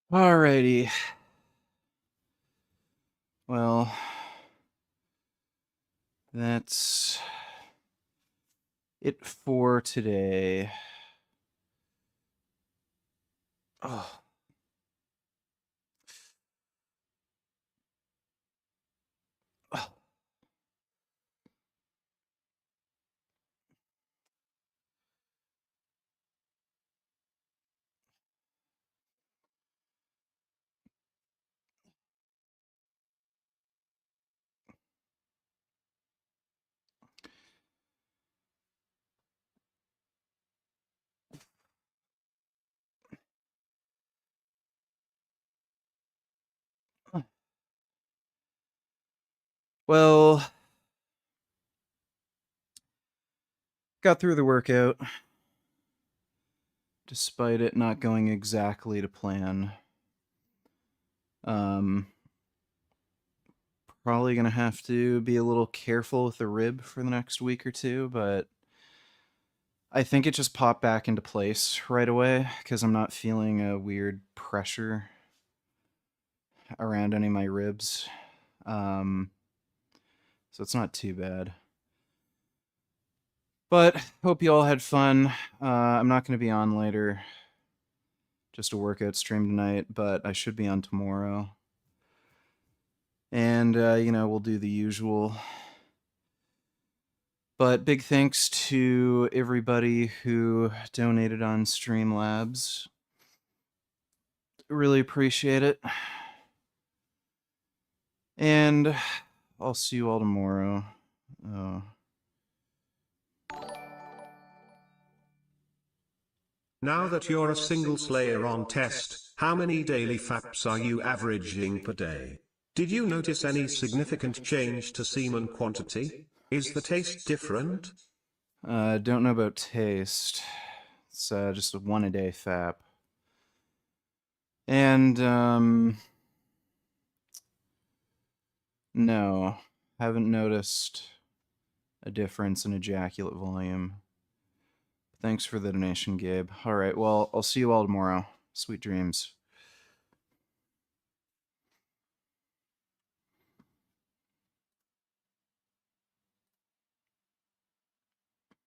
Alrighty. Well, that's it for today. Oh. Oh. Well, got through the workout, despite it not going exactly to plan. Probably gonna have to be a little careful with the rib for the next week or two, but I think it just popped back into place right away because I'm not feeling a weird pressure around any of my ribs. So it's not too bad. But hope you all had fun. I'm not going to be on later. Just a workout stream tonight, but I should be on tomorrow. And, we'll do the usual. But big thanks to everybody who donated on Streamlabs. Really appreciate it. And I'll see you all tomorrow. Now that you're a single slayer on test, how many daily FAPs are you averaging per day? Did you notice any significant change to semen quantity? Is the taste different? Don't know about taste. It's just a 1-a-day FAP. And, no, haven't noticed a difference in ejaculate volume. Thanks for the donation, Gabe. All right, well, I'll see you all tomorrow. Sweet dreams.